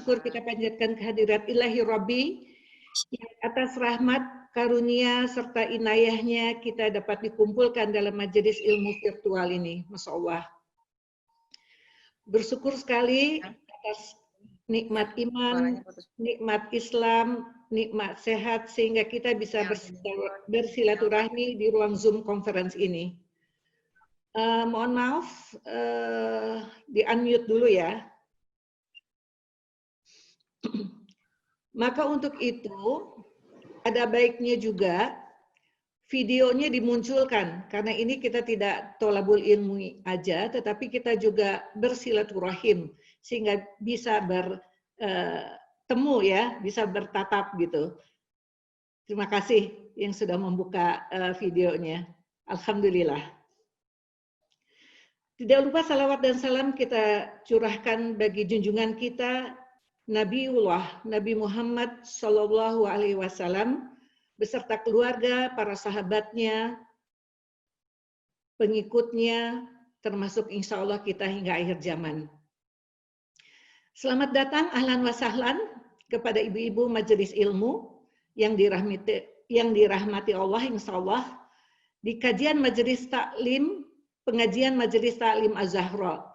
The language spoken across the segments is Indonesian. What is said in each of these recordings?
syukur kita panjatkan kehadirat Ilahi Rabbi yang atas rahmat, karunia, serta inayahnya kita dapat dikumpulkan dalam majelis ilmu virtual ini. Masya Allah. Bersyukur sekali atas nikmat iman, nikmat Islam, nikmat sehat, sehingga kita bisa bersilaturahmi di ruang Zoom conference ini. Mohon maaf, di-unmute dulu ya. Maka untuk itu, ada baiknya juga videonya dimunculkan, karena ini kita tidak tolabul ilmu aja, tetapi kita juga bersilaturahim, sehingga bisa bertemu ya, bisa bertatap gitu. Terima kasih yang sudah membuka videonya. Alhamdulillah. Tidak lupa salawat dan salam kita curahkan bagi junjungan kita Nabiullah Nabi Muhammad Sallallahu Alaihi Wasallam beserta keluarga, para sahabatnya, pengikutnya, termasuk insya Allah kita hingga akhir zaman. Selamat datang, ahlan wa sahlan kepada ibu-ibu majelis ilmu yang dirahmati Allah, insya Allah, di kajian majelis taklim, pengajian majelis taklim Az-Zahra.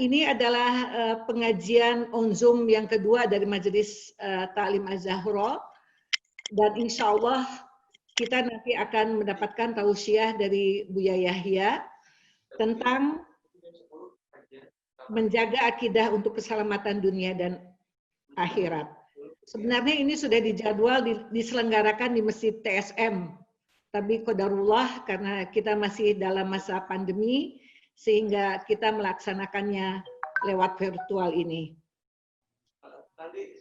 Ini adalah pengajian on Zoom yang kedua dari majelis taklim Az-Zahra, dan insya Allah kita nanti akan mendapatkan tausiah dari Buya Yahya tentang menjaga akidah untuk keselamatan dunia dan akhirat. Sebenarnya ini sudah dijadwal diselenggarakan di Masjid TSM, tapi qadarullah karena kita masih dalam masa pandemi sehingga kita melaksanakannya lewat virtual ini. Nanti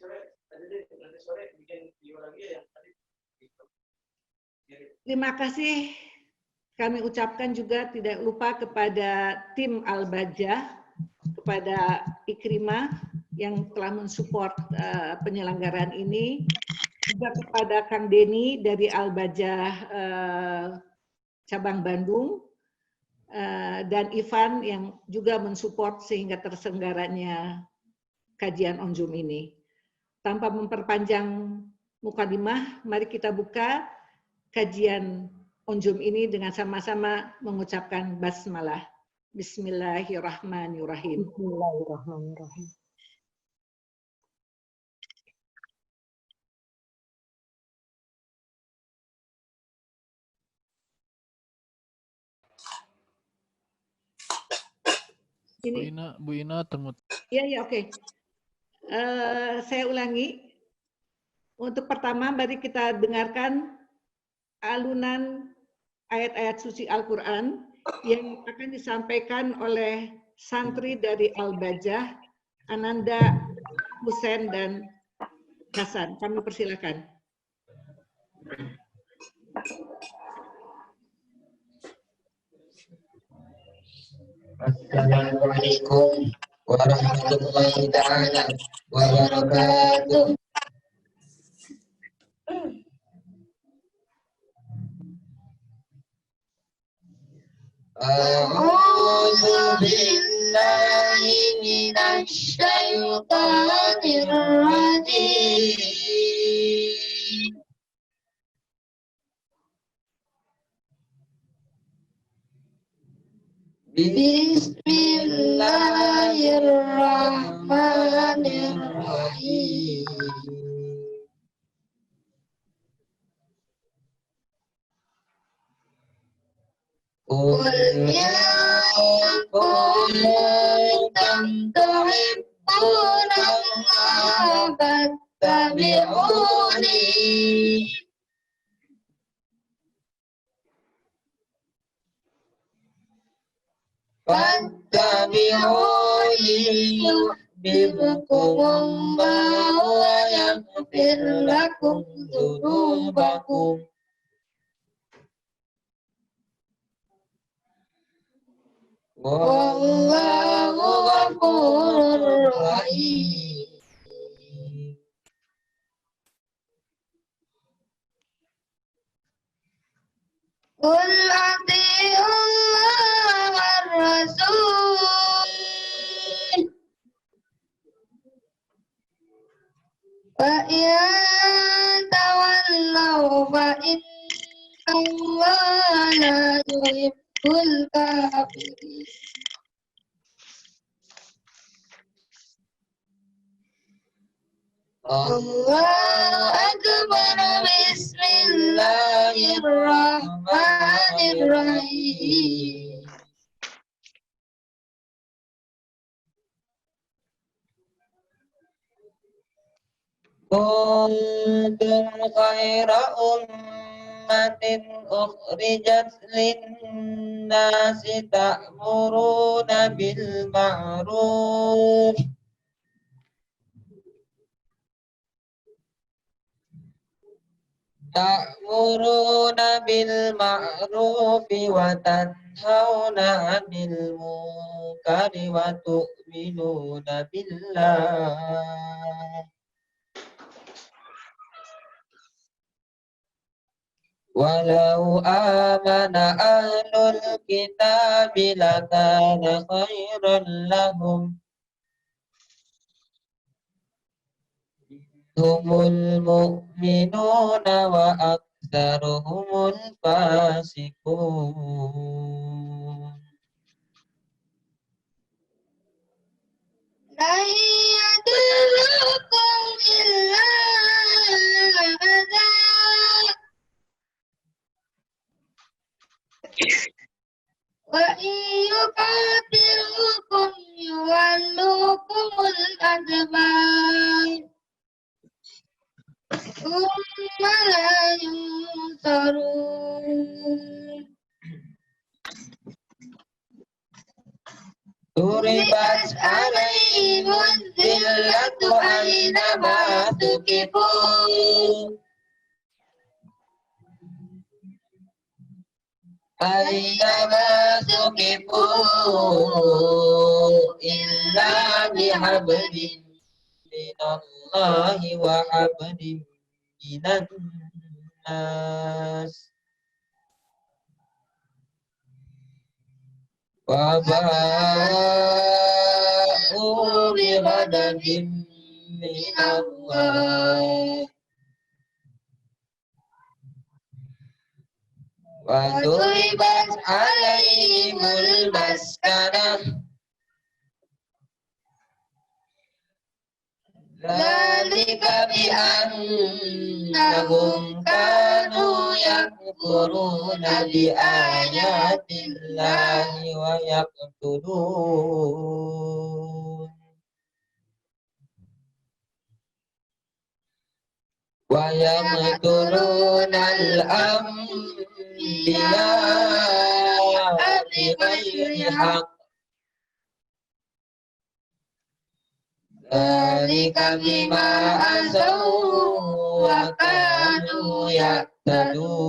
sore bikin video lagi ya. Terima kasih kami ucapkan juga tidak lupa kepada tim Al-Bajah, kepada Ikrimah yang telah mensupport penyelenggaraan ini, juga kepada Kang Denny dari Al-Bajah cabang Bandung, dan Ivan yang juga mensupport sehingga terselenggaranya kajian on Zoom ini. Tanpa memperpanjang mukadimah, mari kita buka kajian on Zoom ini dengan sama-sama mengucapkan basmalah. Bismillahirrahmanirrahim. Bismillahirrahmanirrahim. Bu Ina temut. Iya, oke. Saya ulangi. Untuk pertama, mari kita dengarkan alunan ayat-ayat suci Al-Quran yang akan disampaikan oleh santri dari Al-Bajah, Ananda, Husen, dan Hasan. Kami persilakan. Assalamualaikum warahmatullahi ta'ala wabarakatuh. A'udzu billahi minasy syaithanir rajim. Bismillahirrahmanirrahim. Qul ya kuntum tuhibbuna Allah fattabi'uni. Fattabi'uni yuhibbukumullah wa yaghfir lakum dzunubakum. Wallahu ghafurur rahim. Qul ati'ullaha war rasul فإن تولوا فإن الله لا يحب الكافرين. الله أكبر. بسم الله الرحمن الرحيم. كنتم خير أمة أخرجت للناس تأمرون بالمعروف وتنهون عن المنكر وتؤمنون بالله ولو آمن أهل الكتاب لكان خيرا لهم هم المؤمنون وأكثرهم الفاسقون. لن يضركم إلا أذى وإن يقاتلوكم يولوكم الأدبار ثم لا ينصرون. ضربت عليهم الذلة أينما ثقفوا إلا بحبل من الله وحبل من الناس وباءوا بغضب من الله وضربت عليهم المسكنة ذلك بأنهم كانوا يكفرون بآيات الله ويقتلون الأنبياء بغير حق ذلك بما عصوا وكانوا يعتدون.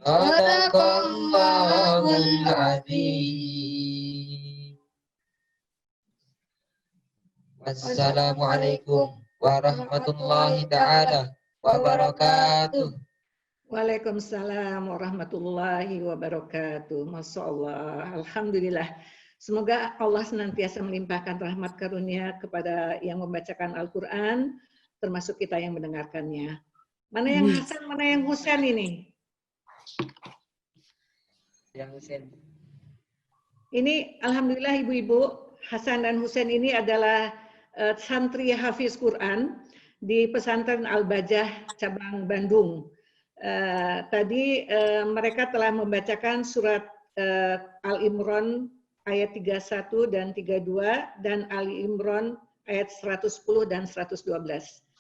صدق الله العظيم. Wassalamualaikum warahmatullahi ta'ala wabarakatuh. Waalaikumsalam warahmatullahi wabarakatuh. Masya Allah. Alhamdulillah. Semoga Allah senantiasa melimpahkan rahmat karunia kepada yang membacakan Al-Quran, termasuk kita yang mendengarkannya. Mana yang Hasan, mana yang Husain ini? Yang Husain. Ini Alhamdulillah ibu-ibu, Hasan dan Husain ini adalah santri Hafiz Quran di pesantren Al-Bajah cabang Bandung. Tadi mereka telah membacakan surat Al-Imran ayat 31 dan 32 dan Ali Imran ayat 110 dan 112.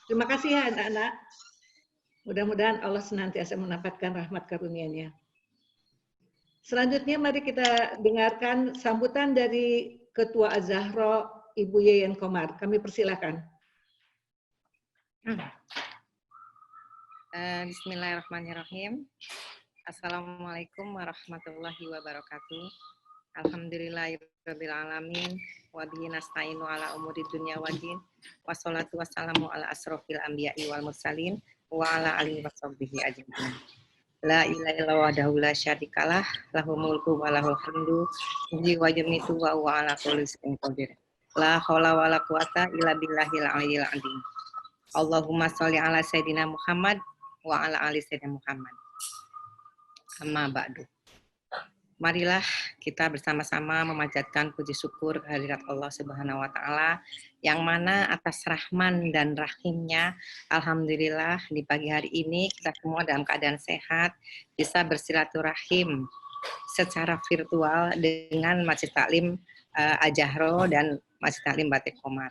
Terima kasih ya anak-anak. Mudah-mudahan Allah senantiasa mendapatkan rahmat karunia-Nya. Selanjutnya mari kita dengarkan sambutan dari Ketua Az-Zahra Ibu Yeyen Komar. Kami persilakan. Bismillahirrahmanirrahim. Assalamualaikum warahmatullahi wabarakatuh. Alhamdulillahirabbil alamin wa bihi nasta'inu ala umuri dunya waddin. Wassalatu wassalamu ala asrofil anbiya'i wal mursalin wa ala alihi washabbihi ajmain. La ilaha illallah wahdahu la syarikalah lahul mulku wa lahul hamdu yuhyi wa yumiitu wa huwa ala kulli syai'in qadir. La haula wala quwata illa billahil aliyil azim. Allahumma sholli ala sayyidina Muhammad wa ala ali sayyidina Muhammad. Amma ba'du. Marilah kita bersama-sama memanjatkan puji syukur kehadirat Allah Subhanahu wa taala yang mana atas rahman dan rahimnya alhamdulillah di pagi hari ini kita semua dalam keadaan sehat bisa bersilaturahim secara virtual dengan Masjid Taklim Al-Jahro dan Masjid Taklim Batik Komar.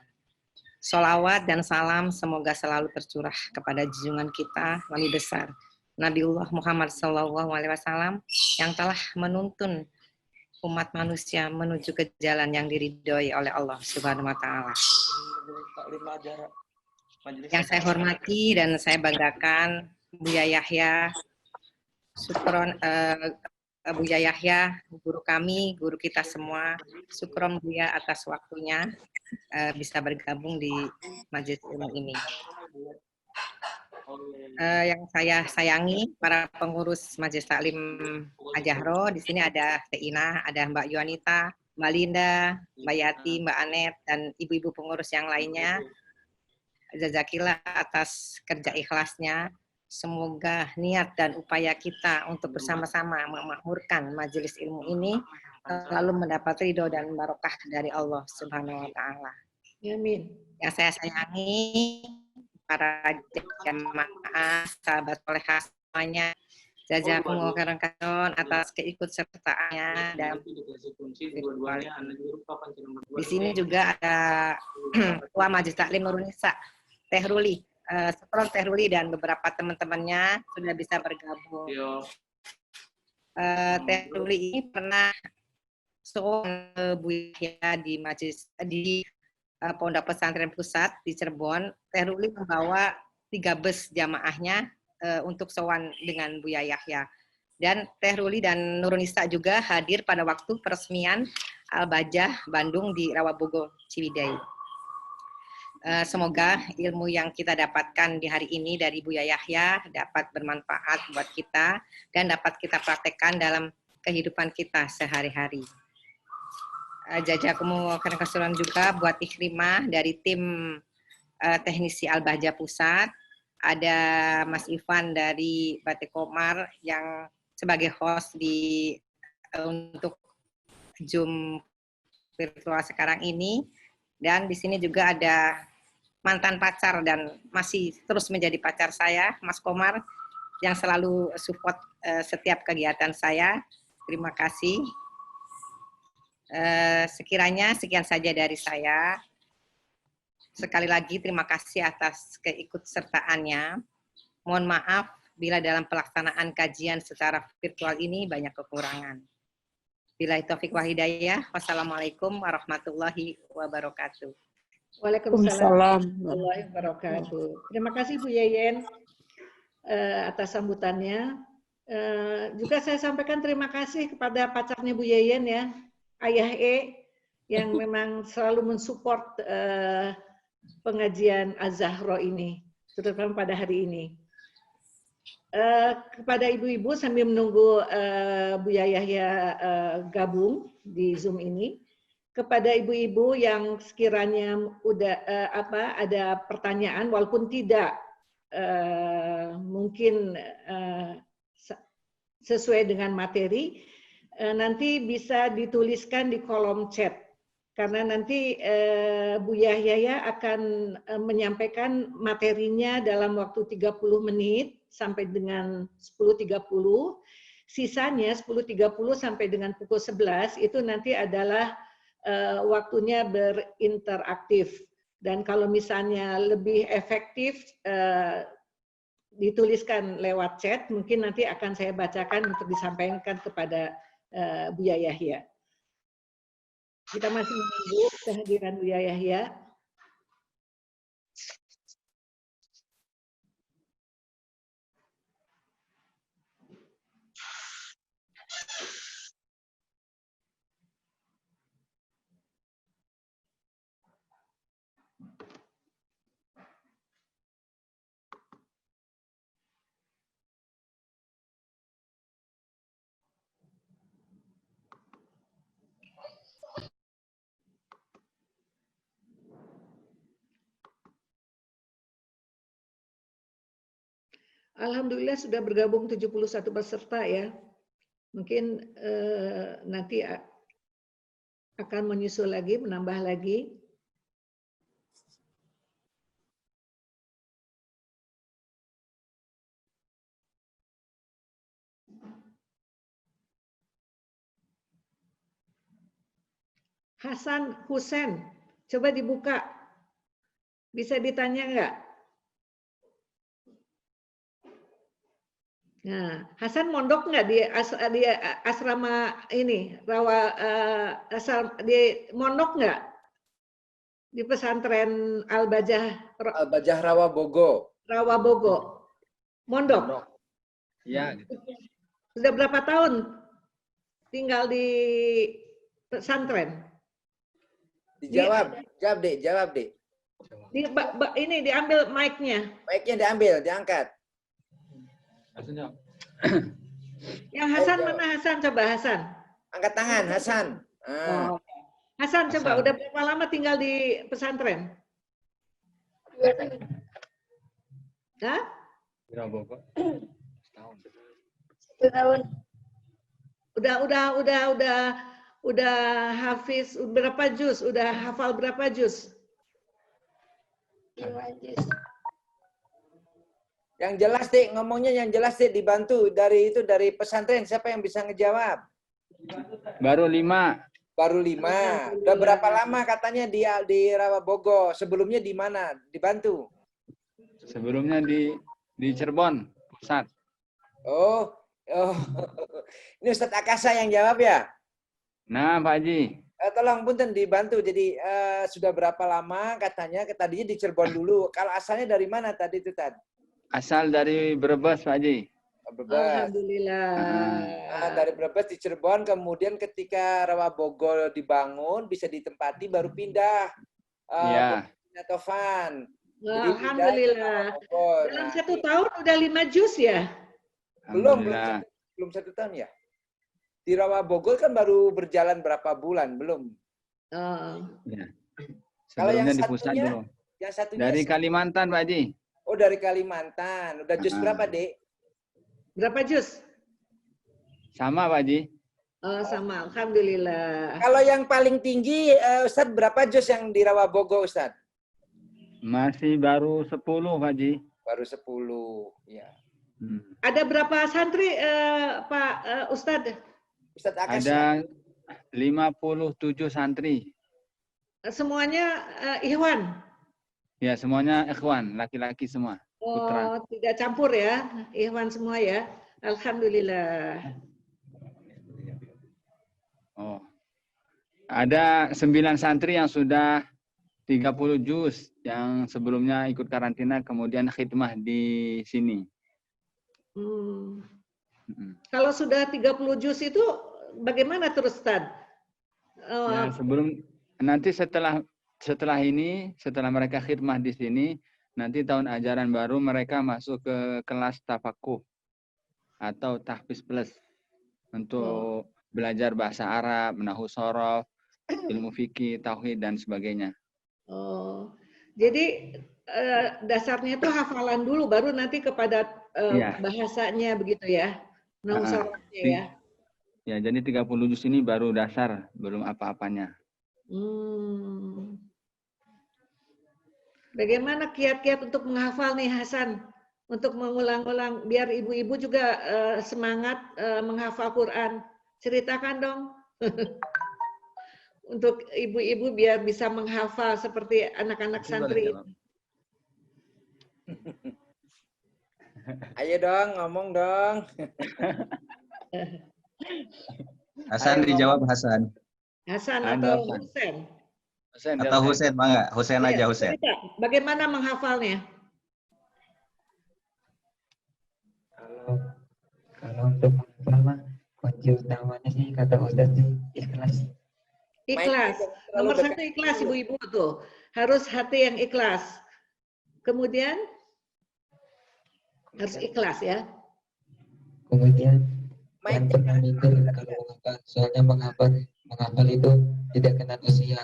Sholawat dan salam semoga selalu tercurah kepada junjungan kita Nabi besar Nabiullah Muhammad SAW yang telah menuntun umat manusia menuju ke jalan yang diridhoi oleh Allah Subhanahu wa taala. Yang saya hormati dan saya banggakan Buya Yahya, Syukron Buya Yahya, guru kami, guru kita semua. Syukron Buya atas waktunya bisa bergabung di majelis ilmu ini. Yang saya sayangi para pengurus Majelis Taklim Al-Jahro, di sini ada Teh Ina, ada Mbak Yuanita, Mbak Linda, Mbak Yati, Mbak Anet, dan ibu-ibu pengurus yang lainnya. Jazakillah atas kerja ikhlasnya. Semoga niat dan upaya kita untuk bersama-sama memakmurkan majelis ilmu ini selalu mendapat ridho dan barokah dari Allah Subhanahu wa taala. Amin. Yang saya sayangi para jamaah, sahabat solehah semuanya, jazakumullah khairan atas keikutsertaannya dan di sini juga ada Ketua Majelis Taklim Nurun Nisa, Teh Ruli, Teh Ruli dan beberapa teman-temannya sudah bisa bergabung. Teh Ruli ini pernah Buya di majelis di Pondok Pesantren Pusat di Cirebon. Teh Ruli membawa 3 bus jamaahnya untuk sowan dengan Buya Yahya. Dan Teh Ruli dan Nurun Nisa juga hadir pada waktu peresmian Al-Bajah Bandung di Rawabugo Ciwidey. Semoga ilmu yang kita dapatkan di hari ini dari Buya Yahya dapat bermanfaat buat kita dan dapat kita praktekkan dalam kehidupan kita sehari-hari. Jazakumullah khairan juga buat Ikrimah dari tim teknisi Al-Bahjah Pusat. Ada Mas Ivan dari Batik Komar yang sebagai host untuk Zoom virtual sekarang ini. Dan di sini juga ada mantan pacar dan masih terus menjadi pacar saya, Mas Komar, yang selalu support setiap kegiatan saya. Terima kasih. Sekiranya sekian saja dari saya. Sekali lagi terima kasih atas keikutsertaannya. Mohon maaf bila dalam pelaksanaan kajian secara virtual ini banyak kekurangan. Billahi taufiq wa hidayah. Wassalamualaikum warahmatullahi wabarakatuh. Waalaikumsalam warahmatullahi wabarakatuh. Terima kasih Bu Yeyen atas sambutannya. Juga saya sampaikan terima kasih kepada pacarnya Bu Yeyen ya. Ayah yang memang selalu mensupport pengajian Az-Zahro ini, terutama pada hari ini. Kepada ibu-ibu sambil menunggu Buya Yahya gabung di Zoom ini, kepada ibu-ibu yang sekiranya udah ada pertanyaan walaupun tidak mungkin sesuai dengan materi, nanti bisa dituliskan di kolom chat karena nanti Bu Yahya akan menyampaikan materinya dalam waktu 30 menit sampai dengan 10.30. Sisanya 10.30 sampai dengan pukul 11 itu nanti adalah waktunya berinteraktif. Dan kalau misalnya lebih efektif dituliskan lewat chat, mungkin nanti akan saya bacakan untuk disampaikan kepada Buya Yahya. Kita masih menunggu kehadiran Buya Yahya. Alhamdulillah sudah bergabung 71 peserta ya. Mungkin nanti akan menyusul lagi, menambah lagi. Hasan Husen, coba dibuka. Bisa ditanya nggak? Nah, Hasan mondok nggak di asrama ini, di mondok nggak? Di pesantren Al-Bajah Al-Bajah Rawabogo. Rawabogo. Mondok. Iya. Sudah berapa tahun tinggal di pesantren? Dijawab, jawab dek. Ini diambil mic-nya. Mic-nya diambil, diangkat. Yang Hasan mana Hasan? Coba Hasan. Angkat tangan, Hasan. Oh. Hasan, coba udah berapa lama tinggal di pesantren? 2 tahun. Hah? 1 tahun. Udah hafiz berapa juz? Udah hafal berapa juz? 5 juz. Yang jelas dek, ngomongnya yang jelas dek, dibantu dari pesantren. Siapa yang bisa ngejawab? Baru 5. Baru 5. Udah berapa lama katanya di Rawabogo? Sebelumnya di mana? Dibantu? Sebelumnya di Cirebon pusat. Oh. Ini Ustadz Akasa yang jawab ya? Nah, Pak Haji. Tolong punten dibantu. Jadi sudah berapa lama katanya? Tadinya di Cirebon dulu. Kalau asalnya dari mana tadi itu Tad? Asal dari Brebes, Pak Haji. Brebes. Alhamdulillah. Nah, dari Brebes di Cirebon, kemudian ketika Rawabogo dibangun, bisa ditempati, baru pindah. Iya. Ke Tovan. Alhamdulillah. Dalam Nah, 1 tahun udah 5 juz ya? belum Alhamdulillah. 1 tahun ya. Di Rawabogo kan baru berjalan berapa bulan, belum. Ya. Kalau yang Sebelumnya di pusat satunya, dulu. Yang satunya Dari Kalimantan, Pak Haji. Oh, dari Kalimantan. Udah juz berapa, Dek? Berapa juz? Sama, Pak Haji. Oh, sama. Alhamdulillah. Kalau yang paling tinggi, Ustadz, berapa juz yang di Rawabogo, Ustadz? Masih baru 10, Pak Haji. Baru 10. Ya. Ada berapa santri, Pak Ustadz? Ustadz Akasa. Ada 57 santri. Semuanya Ikhwan? Ya, semuanya ikhwan, laki-laki semua. Putra. Oh, tidak campur ya? Ikhwan semua ya? Alhamdulillah. Oh. Ada 9 santri yang sudah 30 juz yang sebelumnya ikut karantina kemudian khidmah di sini. Kalau sudah 30 juz itu bagaimana terus, Ustaz? Ya, sebelum nanti setelah ini, setelah mereka khidmah di sini, nanti tahun ajaran baru mereka masuk ke kelas tafakuh atau tahfiz plus untuk belajar bahasa Arab, nahwu shorof, ilmu fikih, tauhid dan sebagainya. Oh, jadi dasarnya itu hafalan dulu, baru nanti kepada bahasanya begitu ya, nahwu shorofnya ya. Ya, jadi 30 juz ini baru dasar, belum apa-apanya. Bagaimana kiat-kiat untuk menghafal nih Hasan? Untuk mengulang-ulang biar ibu-ibu juga semangat menghafal Quran. Ceritakan dong. Untuk ibu-ibu biar bisa menghafal seperti anak-anak santri. Ayo dong, ngomong dong. Hasan dijawab Hasan. Hasan atau Husen? Atau Husen, Bang? Husen aja Husen. Bagaimana menghafalnya? Kalau untuk menghafal kunci utamanya sih kata Ustaz sih ikhlas. Ikhlas. Nomor 1 ikhlas ibu-ibu tuh. Harus hati yang ikhlas. Kemudian harus ikhlas ya. Kemudian yang pernah mikir kalau menghafal, soalnya menghafal itu tidak kenal usia.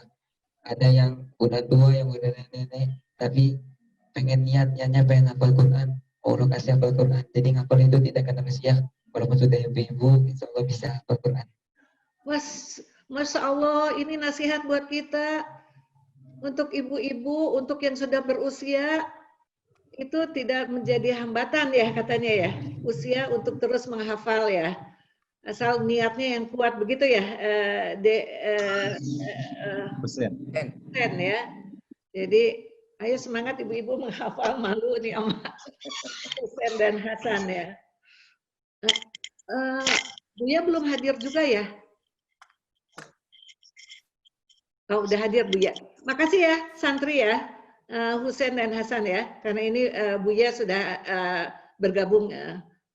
Ada yang udah tua, yang udah nenek, tapi pengen niatnya pengen hafal Quran. Allah kasih hafal Quran. Jadi ngapal itu tidak kena usia. Walaupun sudah ibu-ibu, insya Allah bisa hafal Quran. Masya Allah, ini nasihat buat kita. Untuk ibu-ibu, untuk yang sudah berusia, itu tidak menjadi hambatan ya katanya ya. Usia untuk terus menghafal ya. Asal niatnya yang kuat begitu ya, Husein. ya. Jadi ayo semangat ibu-ibu menghafal, malu nih sama Husein dan Hasan ya. Buya belum hadir juga ya? Oh, udah hadir Buya. Makasih ya santri ya, Husein dan Hasan ya. Karena ini Buya sudah bergabung.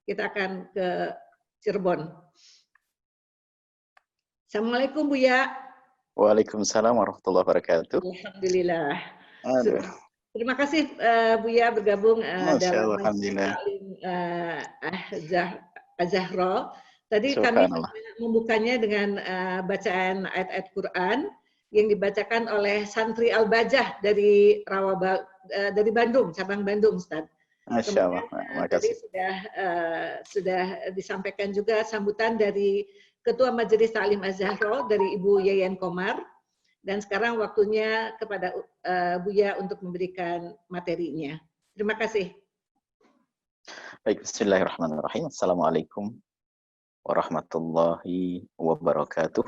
Kita akan ke Cirebon. Assalamualaikum Buya. Waalaikumsalam warahmatullahi wabarakatuh. Alhamdulillah. Aduh. Terima kasih Buya bergabung dalam Alhamdulillah. Az-Zahra. Tadi kami membukanya dengan bacaan ayat-ayat Quran yang dibacakan oleh santri Al-Bajah dari dari Bandung, cabang Bandung, Ustaz. Masya Allah. Tadi sudah disampaikan juga sambutan dari Ketua Majelis Ta'lim Az-Zahra dari Ibu Yayan Komar. Dan sekarang waktunya kepada Buya untuk memberikan materinya. Terima kasih. Baik, bismillahirrahmanirrahim. Assalamualaikum warahmatullahi wabarakatuh.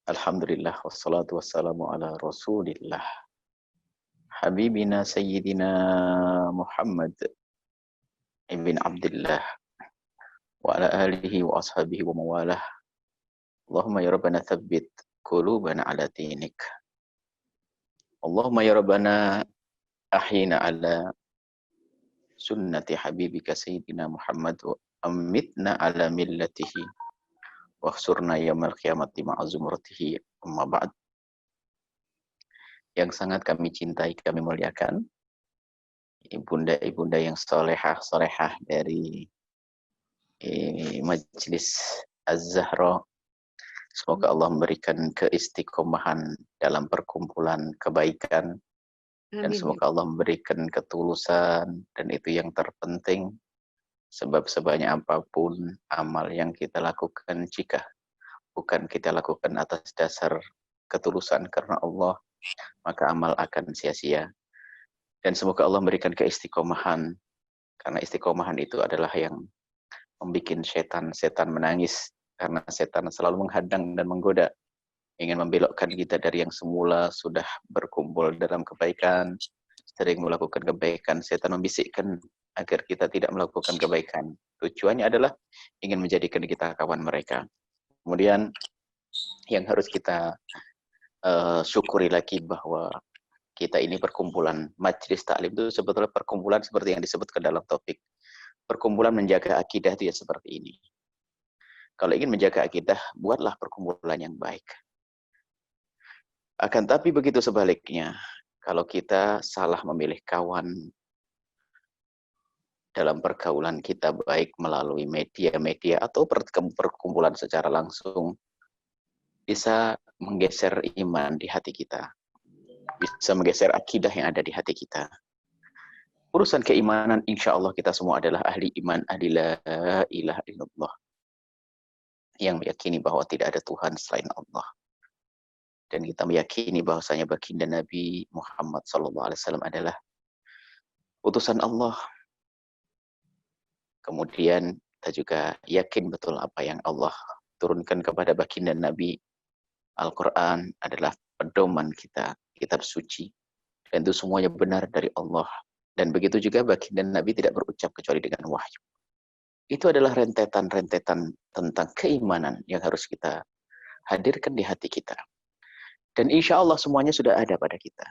Alhamdulillah, wassalatu wassalamu ala rasulillah. Habibina Sayyidina Muhammad ibn Abdullah wa ala alihi wa ashabihi wa mawalah. Allahumma ya Rabbana thabbit qulubana ala dinik. Allahumma ya Rabbana ahyina ala sunnati habibika Sayyidina Muhammad wa amitna ala millatihi wa khsurna yawmal qiyamati ma'a zumratihi. Amma ba'd. Yang sangat kami cintai, kami muliakan, ibunda-ibunda yang solehah dari Majelis Az-Zahra. Semoga Allah memberikan keistiqomahan dalam perkumpulan kebaikan. Dan semoga Allah memberikan ketulusan, dan itu yang terpenting. Sebab sebanyak apapun amal yang kita lakukan, jika bukan kita lakukan atas dasar ketulusan karena Allah, maka amal akan sia-sia. Dan semoga Allah memberikan keistiqomahan, karena istiqomahan itu adalah yang membuat setan menangis. Karena setan selalu menghadang dan menggoda, ingin membelokkan kita dari yang semula sudah berkumpul dalam kebaikan, sering melakukan kebaikan. Setan membisikkan agar kita tidak melakukan kebaikan. Tujuannya adalah ingin menjadikan kita kawan mereka. Kemudian yang harus kita syukuri lagi bahwa kita ini perkumpulan majelis taklim itu sebetulnya perkumpulan seperti yang disebutkan dalam topik. Perkumpulan menjaga akidah itu ya seperti ini. Kalau ingin menjaga akidah, buatlah perkumpulan yang baik. Akan tapi begitu sebaliknya, kalau kita salah memilih kawan dalam pergaulan kita, baik melalui media-media atau perkumpulan secara langsung, bisa menggeser iman di hati kita. Bisa menggeser akidah yang ada di hati kita. Urusan keimanan, insya Allah kita semua adalah ahli iman, ahli la ilaha illallah. Yang meyakini bahwa tidak ada Tuhan selain Allah. Dan kita meyakini bahwasanya baginda Nabi Muhammad SAW adalah utusan Allah. Kemudian kita juga yakin betul apa yang Allah turunkan kepada baginda Nabi. Al-Quran adalah pedoman kita, kitab suci. Dan itu semuanya benar dari Allah. Dan begitu juga baginda Nabi tidak berucap kecuali dengan wahyu. Itu adalah rentetan-rentetan tentang keimanan yang harus kita hadirkan di hati kita. Dan insya Allah semuanya sudah ada pada kita.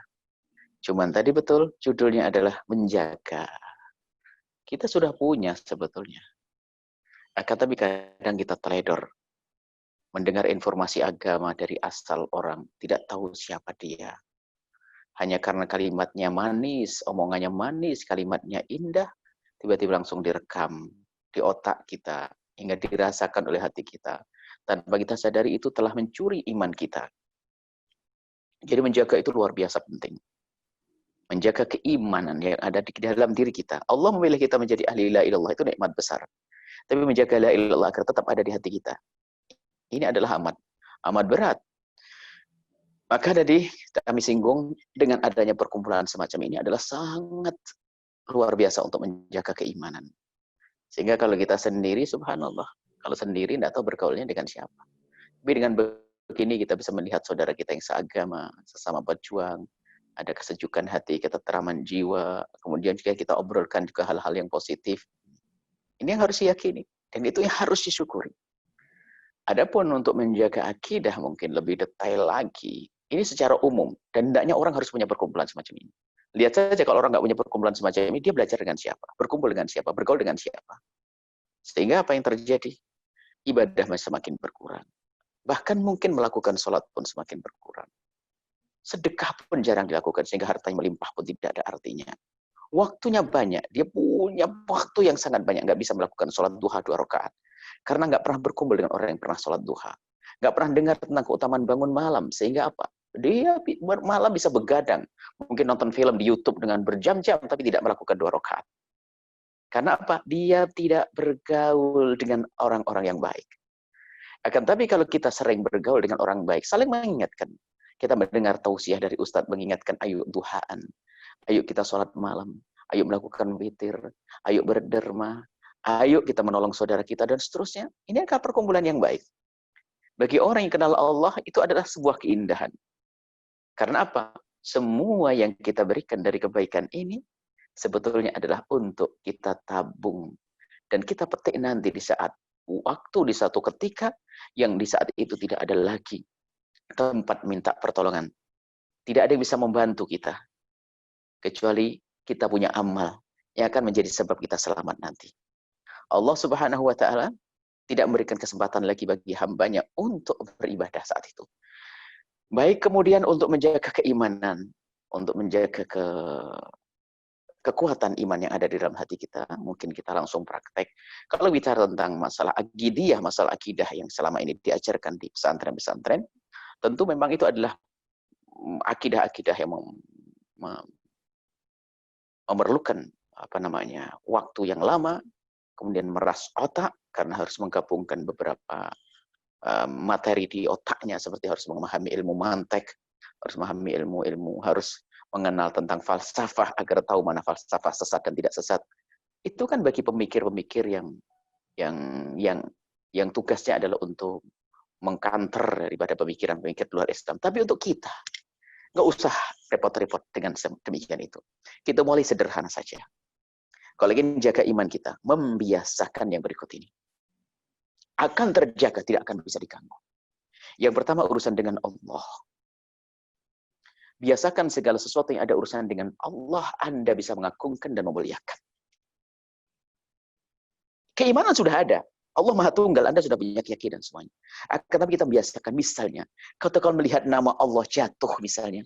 Cuman tadi betul judulnya adalah menjaga. Kita sudah punya sebetulnya. Akan tapi kadang kita teledor. Mendengar informasi agama dari asal orang, tidak tahu siapa dia. Hanya karena kalimatnya manis, omongannya manis, kalimatnya indah, tiba-tiba langsung direkam di otak kita, hingga dirasakan oleh hati kita. Tanpa kita sadari itu telah mencuri iman kita. Jadi menjaga itu luar biasa penting. menjaga keimanan yang ada di dalam diri kita. Allah memilih kita menjadi ahli la ilallah, itu nikmat besar. Tapi menjaga la ilallah agar tetap ada di hati kita, ini adalah amat berat. Maka tadi kami singgung, dengan adanya perkumpulan semacam ini adalah sangat luar biasa untuk menjaga keimanan. Sehingga kalau kita sendiri, subhanallah, kalau sendiri tidak tahu bergaulnya dengan siapa. Tapi dengan begini kita bisa melihat saudara kita yang seagama, sesama berjuang, ada kesejukan hati, ketenteraman jiwa, kemudian juga kita obrolkan juga hal-hal yang positif. Ini yang harus diyakini, dan itu yang harus disyukuri. Adapun untuk menjaga akidah mungkin lebih detail lagi. Ini secara umum, dan hendaknya orang harus punya perkumpulan semacam ini. Lihat saja kalau orang nggak punya perkumpulan semacam ini, dia belajar dengan siapa, berkumpul dengan siapa, bergaul dengan siapa. Sehingga apa yang terjadi? Ibadah semakin berkurang. Bahkan mungkin melakukan sholat pun semakin berkurang. Sedekah pun jarang dilakukan, sehingga harta yang melimpah pun tidak ada artinya. Waktunya banyak, dia punya waktu yang sangat banyak, nggak bisa melakukan sholat duha 2 rakaat. Karena nggak pernah berkumpul dengan orang yang pernah sholat duha. Nggak pernah dengar tentang keutamaan bangun malam, sehingga apa? Dia malam bisa begadang. Mungkin nonton film di YouTube dengan berjam-jam, tapi tidak melakukan 2 rakaat. Karena apa? Dia tidak bergaul dengan orang-orang yang baik. Akan tapi kalau kita sering bergaul dengan orang baik, saling mengingatkan. Kita mendengar tausiah dari Ustadz mengingatkan, ayo duhaan. Ayo kita sholat malam. Ayo melakukan witir. Ayo berderma. Ayo kita menolong saudara kita, dan seterusnya. Ini adalah perkumpulan yang baik. Bagi orang yang kenal Allah, itu adalah sebuah keindahan. Karena apa? Semua yang kita berikan dari kebaikan ini, sebetulnya adalah untuk kita tabung. Dan kita petik nanti di saat waktu, di satu ketika, yang di saat itu tidak ada lagi tempat minta pertolongan. Tidak ada yang bisa membantu kita. Kecuali kita punya amal yang akan menjadi sebab kita selamat nanti. Allah Subhanahu wa Ta'ala tidak memberikan kesempatan lagi bagi hambanya untuk beribadah saat itu. Baik kemudian untuk menjaga keimanan, untuk menjaga kekuatan iman yang ada di dalam hati kita, mungkin kita langsung praktek. Kalau bicara tentang masalah akidiyah, masalah akidah yang selama ini diajarkan di pesantren-pesantren, tentu memang itu adalah akidah-akidah yang memerlukan waktu yang lama, kemudian meras otak karena harus menggabungkan beberapa materi di otaknya, seperti harus memahami ilmu mantek, harus memahami ilmu-ilmu, harus mengenal tentang falsafah agar tahu mana falsafah sesat dan tidak sesat. Itu kan bagi pemikir-pemikir yang tugasnya adalah untuk mengkanter daripada pemikiran-pemikir luar Islam. Tapi untuk kita, nggak usah repot-repot dengan demikian itu. Kita mulai sederhana saja. Kalau ingin jaga iman kita, membiasakan yang berikut ini. Akan terjaga, tidak akan bisa diganggu. Yang pertama, urusan dengan Allah. Biasakan segala sesuatu yang ada urusan dengan Allah, Anda bisa mengagungkan dan memuliakan. Keimanan sudah ada. Allah Maha Tunggal, Anda sudah punya keyakinan semuanya. Akan tapi kita biasakan, misalnya, kalau melihat nama Allah jatuh misalnya,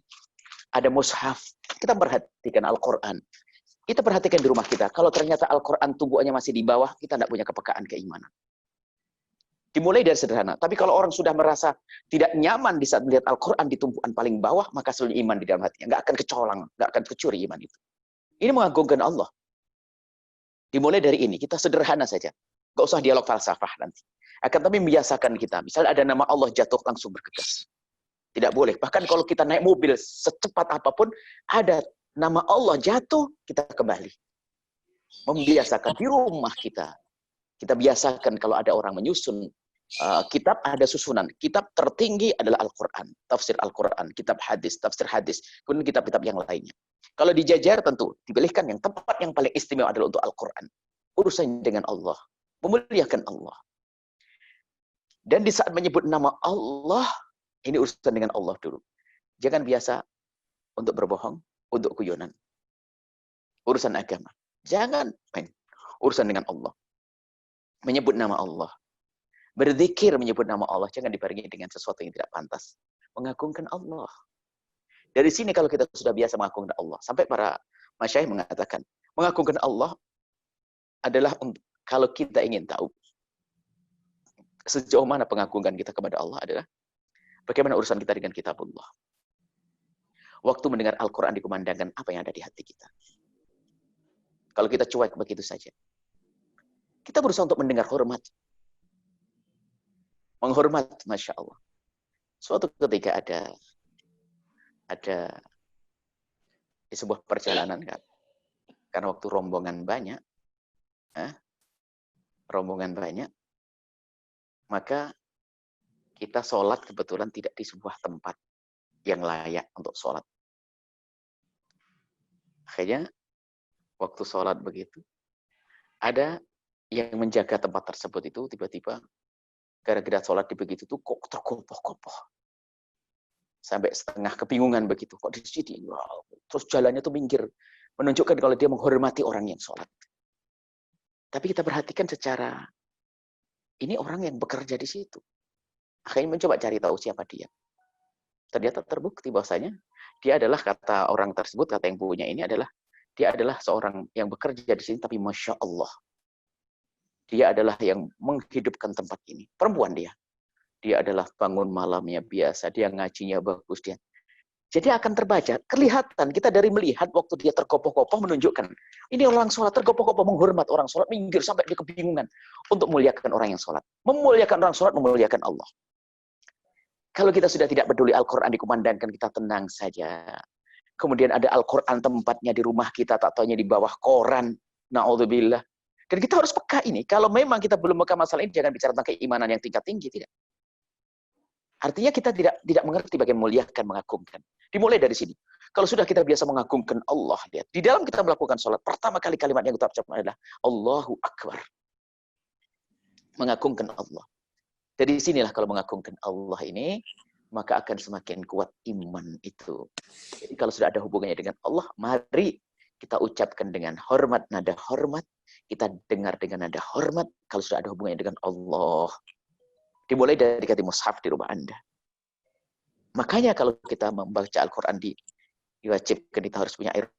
ada mushaf, kita perhatikan Al-Quran. Kita perhatikan di rumah kita, kalau ternyata Al-Quran tumbuhannya masih di bawah, kita tidak punya kepekaan keimanan. Dimulai dari sederhana. Tapi kalau orang sudah merasa tidak nyaman di saat melihat Al-Quran di tumpuan paling bawah, maka seluruh iman di dalam hatinya. Nggak akan kecolong, nggak akan kecuri iman itu. Ini mengagungkan Allah. Dimulai dari ini, kita sederhana saja. Nggak usah dialog falsafah nanti. Akan tapi membiasakan kita. Misalnya ada nama Allah jatuh, langsung bergegas. Tidak boleh. Bahkan kalau kita naik mobil secepat apapun, ada nama Allah jatuh, kita kembali. Membiasakan di rumah kita. Kita biasakan kalau ada orang menyusun kitab, ada susunan. Kitab tertinggi adalah Al-Quran, tafsir Al-Quran, kitab hadis, tafsir hadis, kemudian kitab-kitab yang lainnya. Kalau dijajar tentu dipilihkan yang tempat yang paling istimewa adalah untuk Al-Quran. Urusan dengan Allah, memuliakan Allah. Dan di saat menyebut nama Allah, ini urusan dengan Allah dulu. Jangan biasa untuk berbohong, untuk guyonan. Urusan agama. Jangan main. Urusan dengan Allah. Menyebut nama Allah. Berzikir menyebut nama Allah. Jangan dibarengi dengan sesuatu yang tidak pantas. Mengagungkan Allah. Dari sini kalau kita sudah biasa mengagungkan Allah. Sampai para masyayikh mengatakan. Mengagungkan Allah adalah kalau kita ingin tahu. Sejauh mana pengagungan kita kepada Allah adalah. Bagaimana urusan kita dengan kitabullah. Waktu mendengar Al-Quran dikumandangkan, apa yang ada di hati kita? Kalau kita cuek begitu saja. Kita berusaha untuk mendengar hormat. Menghormat, Masya Allah. Suatu ketika ada di sebuah perjalanan, kan? Karena waktu rombongan banyak, maka kita sholat kebetulan tidak di sebuah tempat yang layak untuk sholat. Akhirnya, waktu sholat begitu, ada yang menjaga tempat tersebut itu tiba-tiba gara-gara sholat di begitu tuh kok tergopoh-gopoh. Sampai setengah kebingungan begitu. Kok di sini? Wow. Terus jalannya tuh minggir. Menunjukkan kalau dia menghormati orang yang sholat. Tapi kita perhatikan secara, ini orang yang bekerja di situ. Akhirnya mencoba cari tahu siapa dia. Ternyata terbukti bahwasanya dia adalah, kata orang tersebut, kata yang punya ini adalah, dia adalah seorang yang bekerja di sini, tapi Masya Allah. Dia adalah yang menghidupkan tempat ini. Perempuan dia. Dia adalah bangun malamnya biasa. Dia ngajinya bagus. Dia. Jadi akan terbaca. Kelihatan kita dari melihat waktu dia tergopoh-gopoh menunjukkan. Ini orang sholat tergopoh-gopoh menghormat orang sholat. Minggir sampai dia kebingungan. Untuk memuliakan orang yang sholat. Memuliakan orang sholat, memuliakan Allah. Kalau kita sudah tidak peduli Al-Quran dikumandangkan, kita tenang saja. Kemudian ada Al-Quran tempatnya di rumah kita, tak taunya di bawah koran. Na'udzubillah. Dan kita harus peka ini. Kalau memang kita belum peka masalah ini, jangan bicara tentang keimanan yang tingkat tinggi. Tidak. Artinya kita tidak mengerti bagaimana memuliakan, mengagungkan. Dimulai dari sini. Kalau sudah kita biasa mengagungkan Allah, lihat. Di dalam kita melakukan sholat, pertama kali kalimat yang kita ucapkan adalah Allahu Akbar. Mengagungkan Allah. Dari sinilah kalau mengagungkan Allah ini, maka akan semakin kuat iman itu. Jadi kalau sudah ada hubungannya dengan Allah, mari kita ucapkan dengan hormat, nada hormat. Kita dengar dengan nada hormat. Kalau sudah ada hubungannya dengan Allah. Dimulai dari kata mushaf di rumah Anda. Makanya kalau kita membaca Al-Quran diwajibkan kita harus punya air.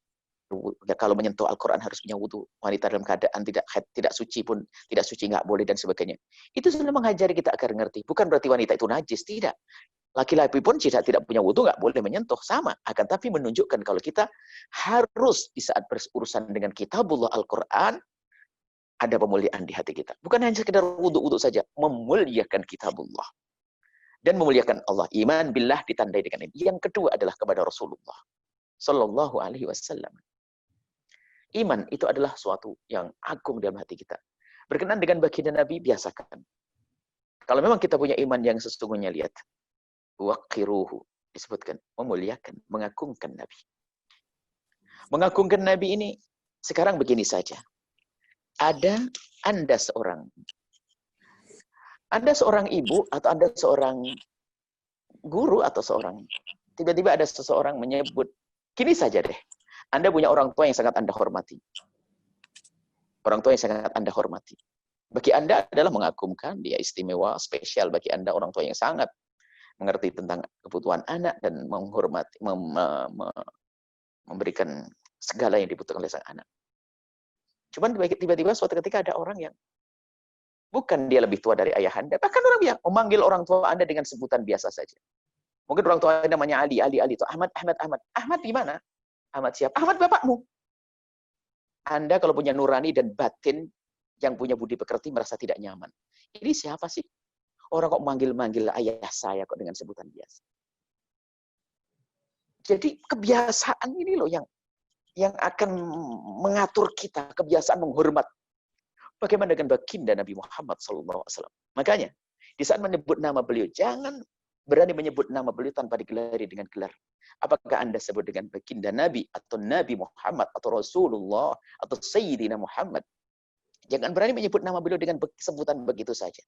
Kalau menyentuh Al-Quran harus punya wudu. Wanita dalam keadaan tidak suci pun, tidak suci nggak boleh dan sebagainya. Itu sudah mengajari kita agar ngerti. Bukan berarti wanita itu najis, tidak. Laki-laki pun tidak punya wudu nggak boleh menyentuh, sama. Akan tapi menunjukkan kalau kita harus di saat berurusan dengan kitabullah Al-Quran, ada pemuliaan di hati kita. Bukan hanya sekedar wudu-wudu saja, memuliakan kitabullah. Dan memuliakan Allah. Iman billah ditandai dengan ini. Yang kedua adalah kepada Rasulullah Sallallahu Alaihi Wasallam. Iman itu adalah suatu yang agung dalam hati kita. Berkenan dengan baginda Nabi, biasakan. Kalau memang kita punya iman yang sesungguhnya, lihat. Waqiruhu. Disebutkan. Memuliakan, mengagungkan Nabi. Mengagungkan Nabi ini, sekarang begini saja. Ada Anda seorang ibu atau Anda seorang guru atau seorang, tiba-tiba ada seseorang menyebut, gini saja deh, Anda punya orang tua yang sangat Anda hormati. Orang tua yang sangat Anda hormati. Bagi Anda adalah mengagumkan, dia istimewa, spesial bagi Anda, orang tua yang sangat mengerti tentang kebutuhan anak dan menghormati, memberikan segala yang dibutuhkan oleh sang anak. Cuman tiba-tiba suatu ketika ada orang yang bukan dia lebih tua dari ayah Anda, bahkan orang yang memanggil orang tua Anda dengan sebutan biasa saja. Mungkin orang tua Anda namanya Ali itu Ahmad. Ahmad di mana? Ahmad siapa? Ahmad bapakmu. Anda kalau punya nurani dan batin yang punya budi pekerti merasa tidak nyaman. Ini siapa sih? Orang kok manggil-manggil ayah saya kok dengan sebutan biasa. Jadi kebiasaan ini loh yang akan mengatur kita, kebiasaan menghormat. Bagaimana dengan baginda Nabi Muhammad SAW? Makanya, di saat menyebut nama beliau, jangan berani menyebut nama beliau tanpa digelari dengan gelar. Apakah Anda sebut dengan baginda Nabi, atau Nabi Muhammad, atau Rasulullah, atau Sayyidina Muhammad. Jangan berani menyebut nama beliau dengan sebutan begitu saja.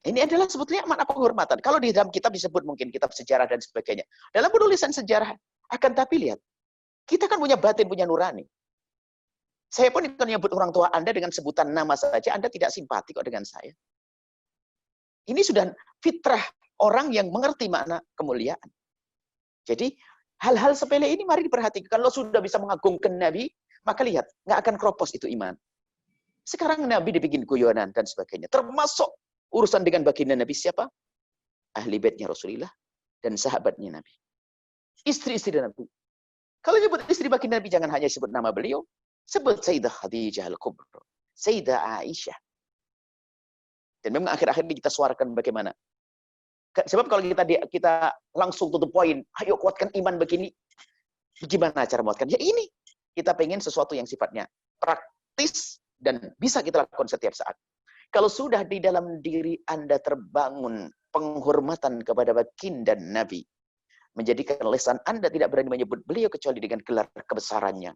Ini adalah sebetulnya makna penghormatan. Kalau di dalam kitab disebut mungkin kitab sejarah dan sebagainya. Dalam penulisan sejarah, akan tapi lihat, kita kan punya batin, punya nurani. Saya pun kalau menyebut orang tua Anda dengan sebutan nama saja, Anda tidak simpati kok dengan saya. Ini sudah fitrah orang yang mengerti makna kemuliaan. Jadi, hal-hal sepele ini mari diperhatikan. Kalau sudah bisa mengagungkan Nabi, maka lihat, nggak akan kropos itu iman. Sekarang Nabi dibikin guyonan dan sebagainya. Termasuk urusan dengan baginda Nabi siapa? Ahli baitnya Rasulullah dan sahabatnya Nabi. istri-istri Nabi. Kalau nyebut istri baginda Nabi jangan hanya sebut nama beliau, sebut Sayyidah Khadijah Al-Kubra, Sayyidah Aisyah. Dan memang akhir-akhir ini kita suarakan bagaimana. Sebab kalau kita langsung to the point, ayo kuatkan iman begini, bagaimana cara menguatkan? Ya ini, kita pengen sesuatu yang sifatnya praktis dan bisa kita lakukan setiap saat. Kalau sudah di dalam diri Anda terbangun penghormatan kepada baginda Nabi, menjadikan lisan Anda tidak berani menyebut beliau kecuali dengan gelar kebesarannya.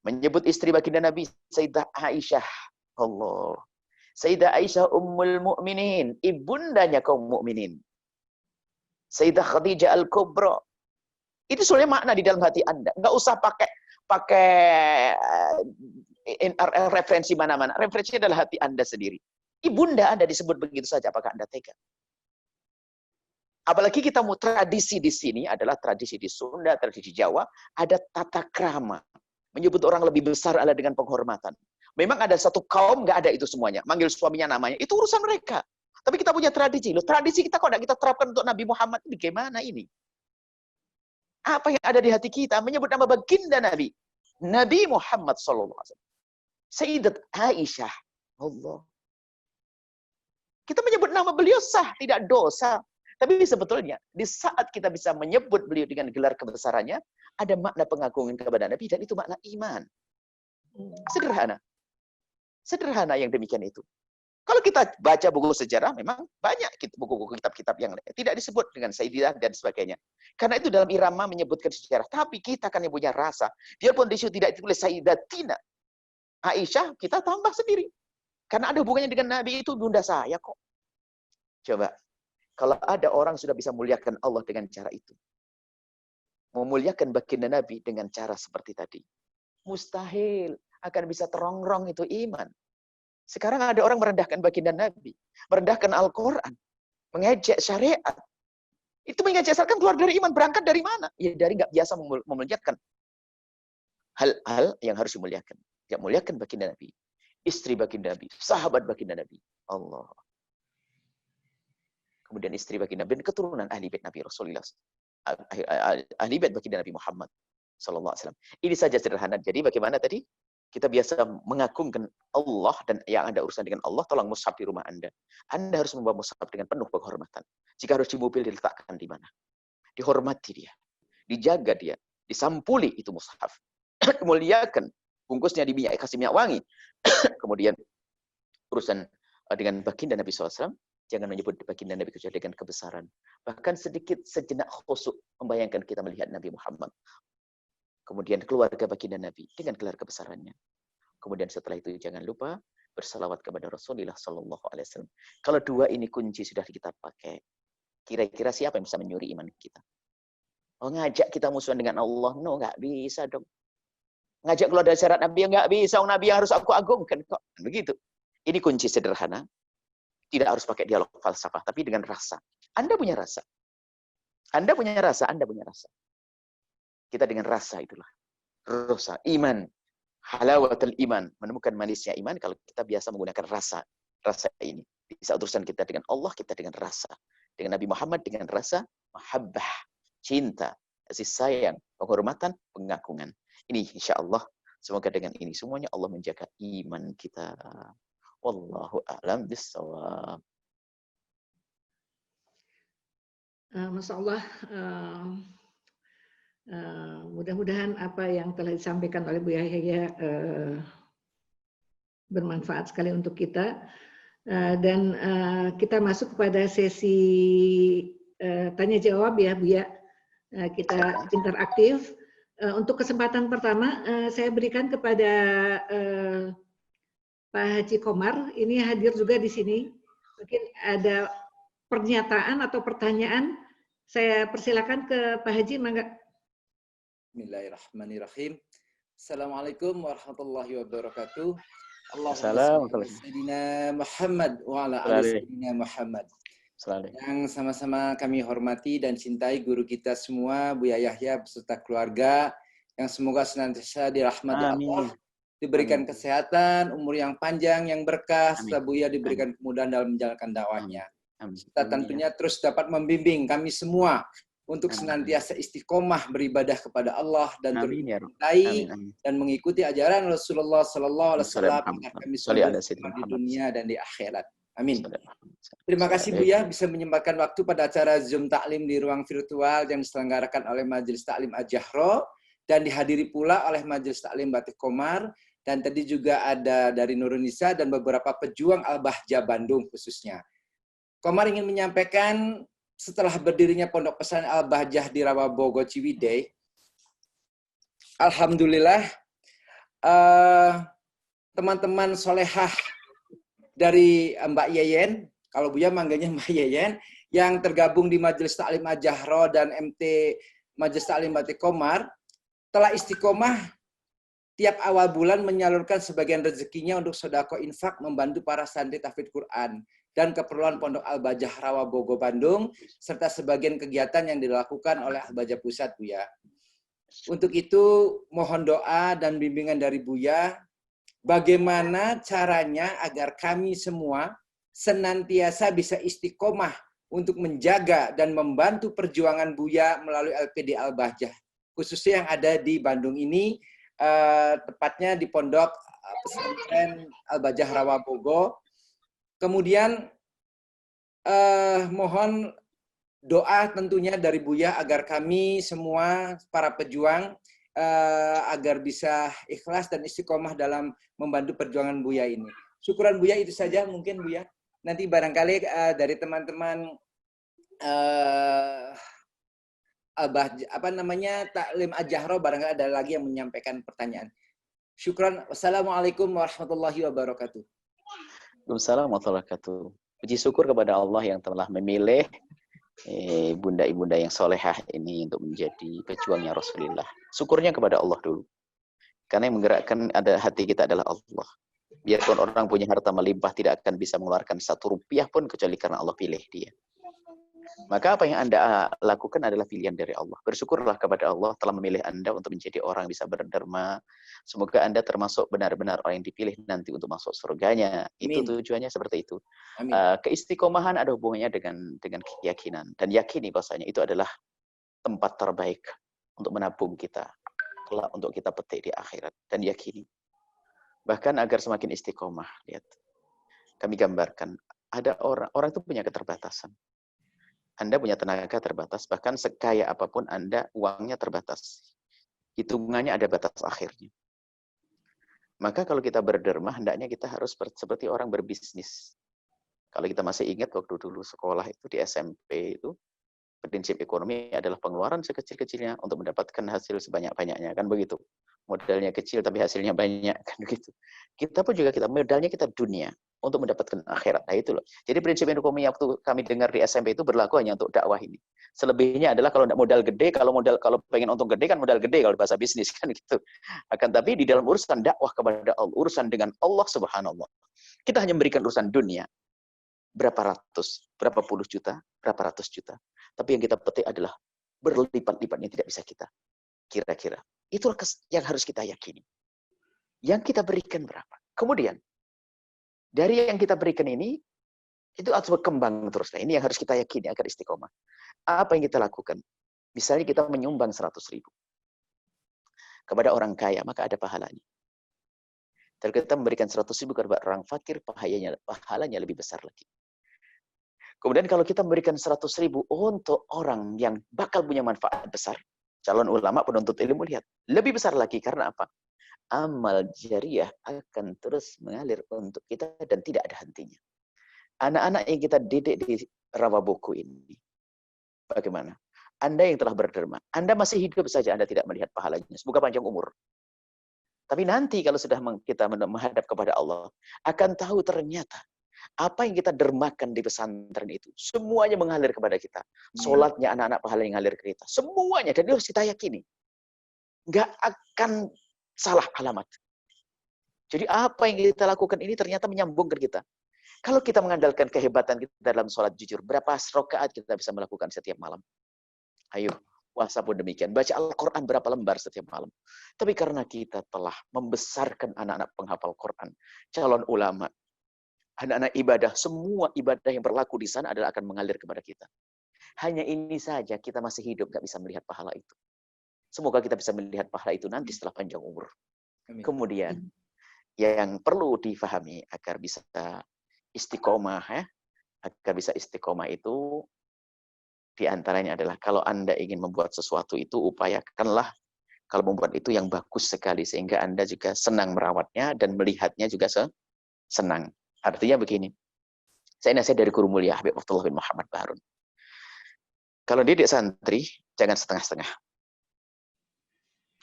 Menyebut istri baginda Nabi, Sayyidah Aisyah. Allah. Sayyidah Aisyah Ummul Mukminin, ibundanya kaum mukminin. Sayyidah Khadijah Al-Kubra. Itu sebenarnya makna di dalam hati Anda. Nggak usah pakai referensi mana-mana. Referensinya adalah hati Anda sendiri. Ibunda Anda disebut begitu saja, apakah Anda tega? Apalagi kita mau tradisi di sini adalah tradisi di Sunda, tradisi Jawa, ada tata krama. Menyebut orang lebih besar adalah dengan penghormatan. Memang ada satu kaum nggak ada itu semuanya. Manggil suaminya namanya, itu urusan mereka. Tapi kita punya tradisi. Loh, tradisi kita kok nggak kita terapkan untuk Nabi Muhammad ini gimana ini? Apa yang ada di hati kita? Menyebut nama baginda Nabi. Nabi Muhammad SAW. Sayyidat Aisyah. Allah. Kita menyebut nama beliau sah, tidak dosa. Tapi sebetulnya, di saat kita bisa menyebut beliau dengan gelar kebesarannya, ada makna pengagungan kepada Nabi, dan itu makna iman. Sederhana. Sederhana yang demikian itu. Kalau kita baca buku sejarah, memang banyak buku-buku kitab-kitab yang tidak disebut dengan Sayyidah dan sebagainya. Karena itu dalam irama menyebutkan sejarah. Tapi kita kan yang punya rasa. Biarpun di situ tidak ditulis Sayyidatina Aisyah, kita tambah sendiri. Karena ada hubungannya dengan Nabi, itu bunda saya kok. Coba. Kalau ada orang sudah bisa muliakan Allah dengan cara itu. Memuliakan baginda Nabi dengan cara seperti tadi. Mustahil akan bisa terongrong itu iman. Sekarang ada orang merendahkan baginda Nabi. Merendahkan Al-Quran. Mengejek syariat. Itu mengejek syariat kan keluar dari iman. Berangkat dari mana? Ya dari nggak biasa memuliakan hal-hal yang harus dimuliakan. Ya muliakan baginda Nabi. Istri baginda Nabi. Sahabat baginda Nabi. Allah. Kemudian istri baginda Nabi dan keturunan ahli bait Nabi Rasulullah, ahli bait baginda Nabi Muhammad sallallahu alaihi wasallam. Ini saja sederhana. Jadi bagaimana tadi kita biasa mengagungkan Allah dan yang ada urusan dengan Allah, tolong mushaf di rumah Anda. Anda harus membawa mushaf dengan penuh penghormatan. Jika harus di mobil, diletakkan di mana? Dihormati dia, dijaga dia, disampuli itu mushaf. Muliakan, bungkusnya kasih minyak wangi. Kemudian urusan dengan baginda Nabi SAW, jangan menyebut baginda Nabi kecuali dengan kebesaran. Bahkan sedikit sejenak khusyuk membayangkan kita melihat Nabi Muhammad. Kemudian keluarga baginda Nabi dengan gelar kebesarannya. Kemudian setelah itu jangan lupa bersalawat kepada Rasulullah SAW. Kalau dua ini kunci sudah kita pakai, kira-kira siapa yang bisa menyuri iman kita? Oh, ngajak kita musuhan dengan Allah? No, nggak bisa dong. Ngajak keluar dari syarat Nabi, nggak bisa. Nabi yang harus aku agungkan kok. Begitu. Ini kunci sederhana. Tidak harus pakai dialog falsafah, tapi dengan rasa. Anda punya rasa. Anda punya rasa, Anda punya rasa. Kita dengan rasa itulah. Rasa, iman. Halawatul iman. Menemukan manisnya iman kalau kita biasa menggunakan rasa. Rasa ini. Di saat urusan kita dengan Allah, kita dengan rasa. Dengan Nabi Muhammad, dengan rasa mahabbah. Cinta. Kasih sayang. Penghormatan, pengagungan. Ini insya Allah. Semoga dengan ini semuanya Allah menjaga iman kita. Wallahu a'lam bissawab. Masya Allah, mudah-mudahan apa yang telah disampaikan oleh Bu Yahya bermanfaat sekali untuk kita. Dan kita masuk kepada sesi tanya jawab ya Bu ya. Kita interaktif. Untuk kesempatan pertama saya berikan kepada Pak Haji Komar, ini hadir juga di sini. Mungkin ada pernyataan atau pertanyaan, saya persilakan ke Pak Haji, mangga. Bismillahirrahmanirrahim. Assalamualaikum warahmatullahi wabarakatuh. Assalamualaikum. Sayyidina Muhammad wa ala ali Sayyidina Muhammad. Yang sama-sama kami hormati dan cintai guru kita semua, Buya Yahya beserta keluarga, yang semoga senantiasa dirahmati Allah, diberikan kesehatan, umur yang panjang, yang berkah, serta Buya diberikan kemudahan dalam menjalankan dakwahnya. Kita tentunya terus dapat membimbing kami semua untuk senantiasa istiqomah beribadah kepada Allah dan terus Amin ya Rabb. mencintai Amin, amin. dan mengikuti ajaran Rasulullah Sallallahu Alaihi Wasallam agar kami Sallallahu selalu alaihi di dunia dan di akhirat. Amin. wasallam. Terima kasih Buya bisa menyempatkan waktu pada acara Zoom Taklim di ruang virtual yang diselenggarakan oleh Majelis Taklim Al-Jahro dan dihadiri pula oleh Majelis Taklim Batik Komar, dan tadi juga ada dari Nurunisa dan beberapa pejuang Al-Bahjah Bandung khususnya. Komar ingin menyampaikan setelah berdirinya Pondok Pesantren Al-Bahjah di Rawabogo Ciwidey, alhamdulillah teman-teman solehah dari Mbak Yeyen, kalau Buya manggilnya Mbak Yeyen, yang tergabung di Majelis Taklim Al-Jahro dan MT Majelis Taklim Batik Komar, telah istiqomah tiap awal bulan menyalurkan sebagian rezekinya untuk sedekah infak membantu para santri tahfidz Quran dan keperluan Pondok Al-Bahjah Rawabogo Bandung, serta sebagian kegiatan yang dilakukan oleh Al-Bahjah Pusat, Buya. Untuk itu, mohon doa dan bimbingan dari Buya, bagaimana caranya agar kami semua senantiasa bisa istiqomah untuk menjaga dan membantu perjuangan Buya melalui LPD Al-Bahjah, khususnya yang ada di Bandung ini, tepatnya di Pondok Pesantren Al-Bahjah Rawabogo. Kemudian mohon doa tentunya dari Buya agar kami semua para pejuang agar bisa ikhlas dan istiqomah dalam membantu perjuangan Buya ini. Syukuran Buya itu saja mungkin Buya. Nanti barangkali dari teman-teman Taklim Al-Jahro barangkali ada lagi yang menyampaikan pertanyaan. Syukran. Wassalamualaikum warahmatullahi wabarakatuh. Waalaikumsalam warahmatullahi wabarakatuh. Puji syukur kepada Allah yang telah memilih bunda-ibunda yang solehah ini untuk menjadi pejuangnya Rasulullah. Syukurnya kepada Allah dulu. Karena yang menggerakkan ada hati kita adalah Allah. Biarpun orang punya harta melimpah tidak akan bisa mengeluarkan 1 rupiah pun kecuali karena Allah pilih dia. Maka apa yang Anda lakukan adalah pilihan dari Allah. Bersyukurlah kepada Allah telah memilih Anda untuk menjadi orang yang bisa berderma. Semoga Anda termasuk benar-benar orang yang dipilih nanti untuk masuk surganya. Itu tujuannya seperti itu. Keistiqomahan ada hubungannya dengan keyakinan. Dan yakini bahasanya itu adalah tempat terbaik untuk menabung kita. Kelak untuk kita petik di akhirat. Dan yakini. Bahkan agar semakin istiqomah. Lihat. Kami gambarkan. Ada orang itu punya keterbatasan. Anda punya tenaga terbatas, bahkan sekaya apapun Anda, uangnya terbatas. Hitungannya ada batas akhirnya. Maka kalau kita berderma, hendaknya kita harus seperti orang berbisnis. Kalau kita masih ingat waktu dulu sekolah itu di SMP itu, prinsip ekonomi adalah pengeluaran sekecil-kecilnya untuk mendapatkan hasil sebanyak-banyaknya. Kan begitu. Modalnya kecil tapi hasilnya banyak. Kan begitu. Kita pun juga modalnya kita dunia. Untuk mendapatkan akhirat. Nah itu loh. Jadi prinsip ekonomi waktu kami dengar di SMP itu berlaku hanya untuk dakwah ini. Selebihnya adalah kalau modal gede, kalau pengen untung gede kan modal gede kalau bahasa bisnis kan gitu. Akan tapi di dalam urusan dakwah kepada Allah, urusan dengan Allah Subhanallah. Kita hanya memberikan urusan dunia. Berapa puluh juta, berapa ratus juta. Tapi yang kita petik adalah berlipat-lipat yang tidak bisa kita kira-kira. Itulah yang harus kita yakini. Yang kita berikan berapa. Kemudian dari yang kita berikan ini, itu harus berkembang terus. Nah, ini yang harus kita yakini agar istiqomah. Apa yang kita lakukan? Misalnya kita menyumbang 100.000 kepada orang kaya, maka ada pahalanya. Dan kita memberikan 100.000 kepada orang fakir, pahalanya lebih besar lagi. Kemudian kalau kita memberikan 100.000 untuk orang yang bakal punya manfaat besar, calon ulama, penuntut ilmu, lihat. Lebih besar lagi, karena apa? Amal jariah akan terus mengalir untuk kita dan tidak ada hentinya. Anak-anak yang kita didik di Rawabogo ini, bagaimana? Anda yang telah berderma, Anda masih hidup saja, Anda tidak melihat pahalanya. Semoga panjang umur. Tapi nanti kalau sudah kita menghadap kepada Allah, akan tahu ternyata apa yang kita dermakan di pesantren itu, semuanya mengalir kepada kita. Sholatnya anak-anak pahala yang mengalir ke kita. Semuanya, dan itu harus kita yakini. Nggak akan salah alamat. Jadi apa yang kita lakukan ini ternyata menyambung ke kita. Kalau kita mengandalkan kehebatan kita dalam sholat jujur, berapa rakaat kita bisa melakukan setiap malam? Ayo, puasa pun demikian. Baca Al-Quran berapa lembar setiap malam. Tapi karena kita telah membesarkan anak-anak penghafal Quran, calon ulama, anak-anak ibadah, semua ibadah yang berlaku di sana adalah akan mengalir kepada kita. Hanya ini saja kita masih hidup, nggak bisa melihat pahala itu. Semoga kita bisa melihat pahala itu nanti setelah panjang umur. Kemudian, yang perlu difahami agar bisa istiqomah, agar bisa istiqomah itu, diantaranya adalah kalau Anda ingin membuat sesuatu itu, upayakanlah kalau membuat itu yang bagus sekali, sehingga Anda juga senang merawatnya dan melihatnya juga senang. Artinya begini, saya nasihat dari guru mulia Habib Abdullah bin Muhammad Baharun. Kalau didik santri, jangan setengah-setengah.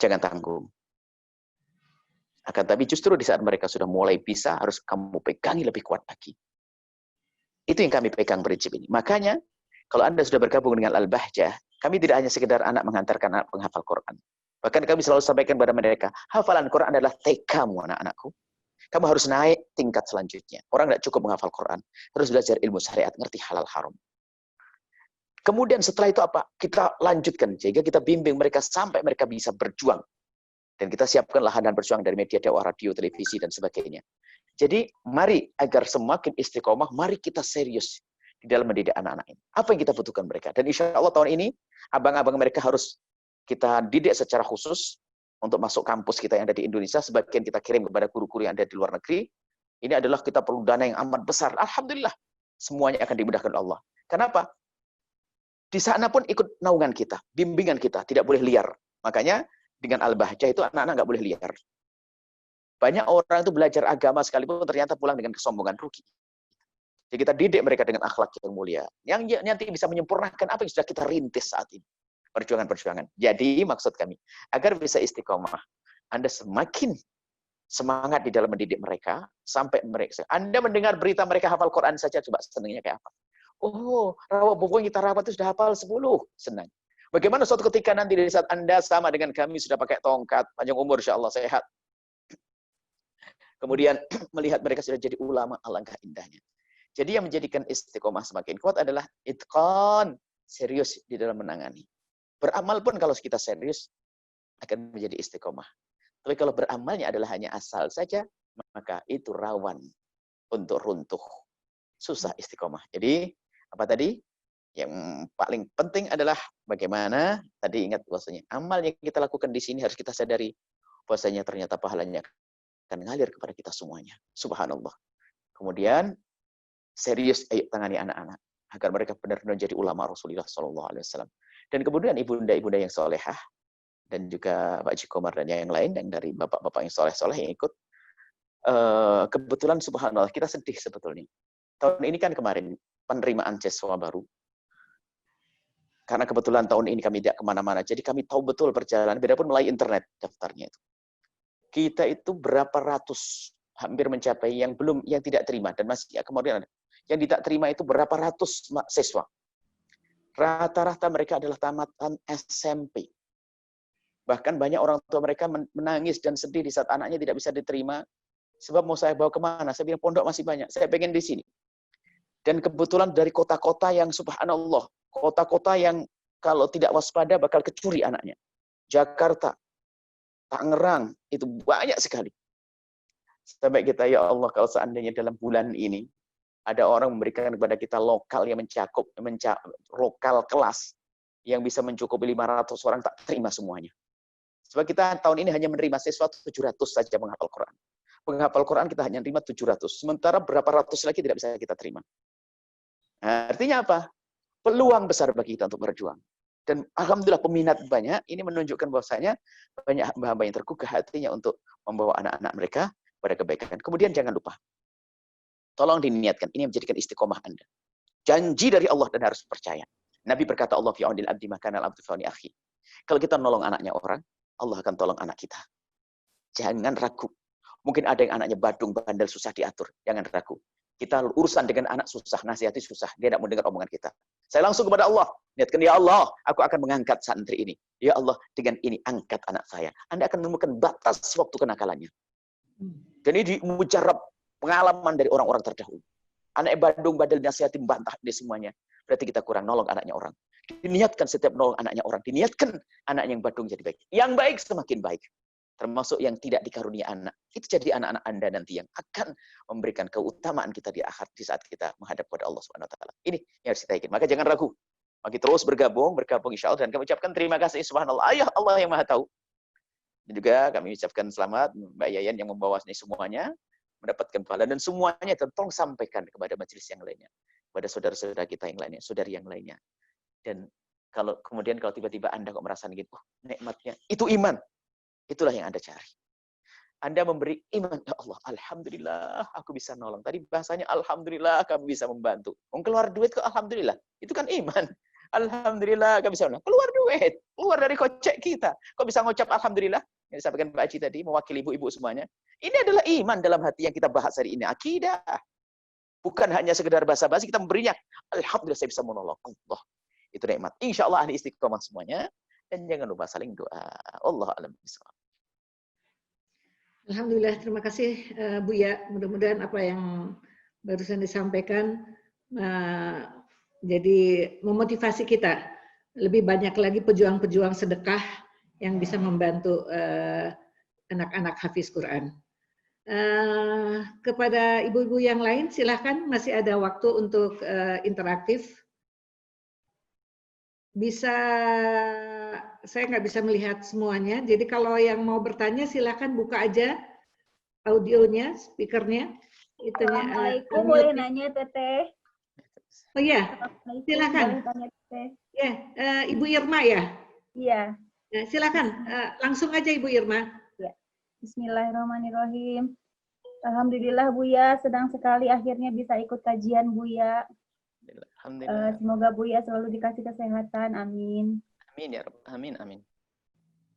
Jangan tanggung. Akan tapi justru di saat mereka sudah mulai bisa, harus kamu pegangi lebih kuat lagi. Itu yang kami pegang prinsip ini. Makanya, kalau Anda sudah bergabung dengan Al-Bahjah, kami tidak hanya sekedar anak mengantarkan anak penghafal Quran. Bahkan kami selalu sampaikan kepada mereka, hafalan Quran adalah TK-mu, anak-anakku. Kamu harus naik tingkat selanjutnya. Orang tidak cukup menghafal Quran. Harus belajar ilmu syariat, ngerti halal haram. Kemudian setelah itu apa? Kita lanjutkan, sehingga kita bimbing mereka sampai mereka bisa berjuang. Dan kita siapkan lahan dan berjuang dari media dakwah, radio, televisi, dan sebagainya. Jadi, mari agar semakin istiqomah, mari kita serius di dalam mendidik anak-anak ini. Apa yang kita butuhkan mereka? Dan insya Allah tahun ini, abang-abang mereka harus kita didik secara khusus untuk masuk kampus kita yang ada di Indonesia. Sebagian kita kirim kepada guru-guru yang ada di luar negeri. Ini adalah kita perlu dana yang amat besar. Alhamdulillah, semuanya akan dimudahkan Allah. Kenapa? Di sana pun ikut naungan kita, bimbingan kita, tidak boleh liar. Makanya dengan Al-Bahjah itu anak-anak nggak boleh liar. Banyak orang itu belajar agama sekalipun ternyata pulang dengan kesombongan, rugi. Jadi kita didik mereka dengan akhlak yang mulia, yang nanti bisa menyempurnakan apa yang sudah kita rintis saat ini. Perjuangan-perjuangan. Jadi maksud kami, agar bisa istiqomah, Anda semakin semangat di dalam mendidik mereka, sampai mereka, Anda mendengar berita mereka hafal Quran saja, coba senangnya kayak apa? Oh, rawat buku yang kita rawat itu sudah hafal 10. Senang. Bagaimana suatu ketika nanti di saat Anda sama dengan kami sudah pakai tongkat, panjang umur insya Allah sehat. Kemudian melihat mereka sudah jadi ulama, alangkah indahnya. Jadi yang menjadikan istiqomah semakin kuat adalah itqan, serius di dalam menangani. Beramal pun kalau kita serius akan menjadi istiqomah. Tapi kalau beramalnya adalah hanya asal saja, maka itu rawan untuk runtuh. Susah istiqomah. Jadi apa tadi? Yang paling penting adalah bagaimana, tadi ingat bahwasanya amal yang kita lakukan di sini harus kita sadari bahwasanya ternyata pahalanya akan mengalir kepada kita semuanya. Subhanallah. Kemudian serius ayo tangani anak-anak agar mereka benar-benar jadi ulama Rasulullah SAW. Dan kemudian ibunda-ibunda yang solehah dan juga Pak Jikomar dan yang lain dan dari bapak-bapak yang soleh-soleh yang ikut. Kebetulan subhanallah kita sedih sebetulnya. Tahun ini kan kemarin penerimaan siswa baru. Karena kebetulan tahun ini kami tidak kemana-mana, jadi kami tahu betul perjalanan, biarpun melalui internet daftarnya itu. Kita itu berapa ratus, hampir mencapai yang tidak terima, dan masih kemudian ada. Yang tidak terima itu berapa ratus siswa. Rata-rata mereka adalah tamatan SMP. Bahkan banyak orang tua mereka menangis dan sedih di saat anaknya tidak bisa diterima, sebab mau saya bawa kemana? Saya bilang pondok masih banyak, saya pengen di sini. Dan kebetulan dari kota-kota yang subhanallah, kota-kota yang kalau tidak waspada bakal kecuri anaknya. Jakarta, Tangerang, itu banyak sekali. Sampai kita, ya Allah, kalau seandainya dalam bulan ini, ada orang memberikan kepada kita lokal yang mencakup lokal kelas, yang bisa mencukupi 500 orang, tak terima semuanya. Sebab kita tahun ini hanya menerima siswa 700 saja menghafal Quran. Penghafal Quran kita hanya terima 700. Sementara berapa ratus lagi tidak bisa kita terima. Nah, artinya apa? Peluang besar bagi kita untuk berjuang. Dan alhamdulillah peminat banyak, ini menunjukkan bahwasanya banyak hamba-hamba yang tergugah hatinya untuk membawa anak-anak mereka pada kebaikan. Kemudian jangan lupa, tolong diniatkan, ini menjadikan istiqomah Anda. Janji dari Allah dan harus percaya. Nabi berkata, Allah fi aunil abdi maka al abdu fi auni akhi. Kalau kita nolong anaknya orang, Allah akan tolong anak kita. Jangan ragu. Mungkin ada yang anaknya badung, bandel, susah diatur. Jangan ragu. Kita urusan dengan anak susah, nasihati susah. Dia tidak mendengar omongan kita. Saya langsung kepada Allah. Niatkan, ya Allah, aku akan mengangkat santri ini. Ya Allah, dengan ini angkat anak saya. Anda akan menemukan batas waktu kenakalannya. Dan ini mujarab pengalaman dari orang-orang terdahulu. Anak badung, bandel, nasihati, membantah dia semuanya. Berarti kita kurang nolong anaknya orang. Diniatkan setiap nolong anaknya orang. Diniatkan anak yang badung jadi baik. Yang baik semakin baik. Termasuk yang tidak dikarunia anak. Itu jadi anak-anak Anda nanti yang akan memberikan keutamaan kita di akhir di saat kita menghadap kepada Allah Subhanahu wa taala. Ini yang harus kita yakin. Maka jangan ragu. Maka terus bergabung insya Allah, dan kami ucapkan terima kasih subhanallah, ayah Allah yang maha tahu. Dan juga kami ucapkan selamat Mbak Yayan yang membawa ini semuanya, mendapatkan pahala, dan semuanya tolong sampaikan kepada majelis yang lainnya, kepada saudara-saudara kita yang lainnya, saudari yang lainnya. Dan kalau tiba-tiba Anda kok merasa gitu, nikmatnya, itu iman. Itulah yang Anda cari. Anda memberi iman, ya Allah, alhamdulillah aku bisa nolong. Tadi bahasanya alhamdulillah kami bisa membantu. Keluar duit kok alhamdulillah. Itu kan iman. Alhamdulillah kami bisa nolong. Keluar duit, keluar dari kocek kita. Kok bisa ngucap alhamdulillah? Yang disampaikan Mbak Aci tadi, mewakili ibu-ibu semuanya. Ini adalah iman dalam hati yang kita bahas hari ini. Akidah. Bukan hanya sekedar basa-basi, kita memberinya. Alhamdulillah saya bisa menolong. Allah. Itu nikmat. Insya Allah ahli istiqomah semuanya. Dan jangan lupa saling doa. Allah alam bisawab. Alhamdulillah, terima kasih Buya. Mudah-mudahan apa yang barusan disampaikan jadi memotivasi kita lebih banyak lagi pejuang-pejuang sedekah yang bisa membantu anak-anak hafiz Quran. Kepada ibu-ibu yang lain, silahkan, masih ada waktu untuk interaktif. Saya nggak bisa melihat semuanya, jadi kalau yang mau bertanya silahkan buka aja audionya, speakernya. Assalamualaikum, boleh nanya Teteh? Oh iya, silakan. Ya, Ibu Irma ya? Iya. Ya, silakan, langsung aja Ibu Irma. Ya. Bismillahirrahmanirrahim. Alhamdulillah Buya, sedang sekali akhirnya bisa ikut kajian Buya. Semoga Buya selalu dikasih kesehatan, amin. Amin ya Rabb, amin, amin.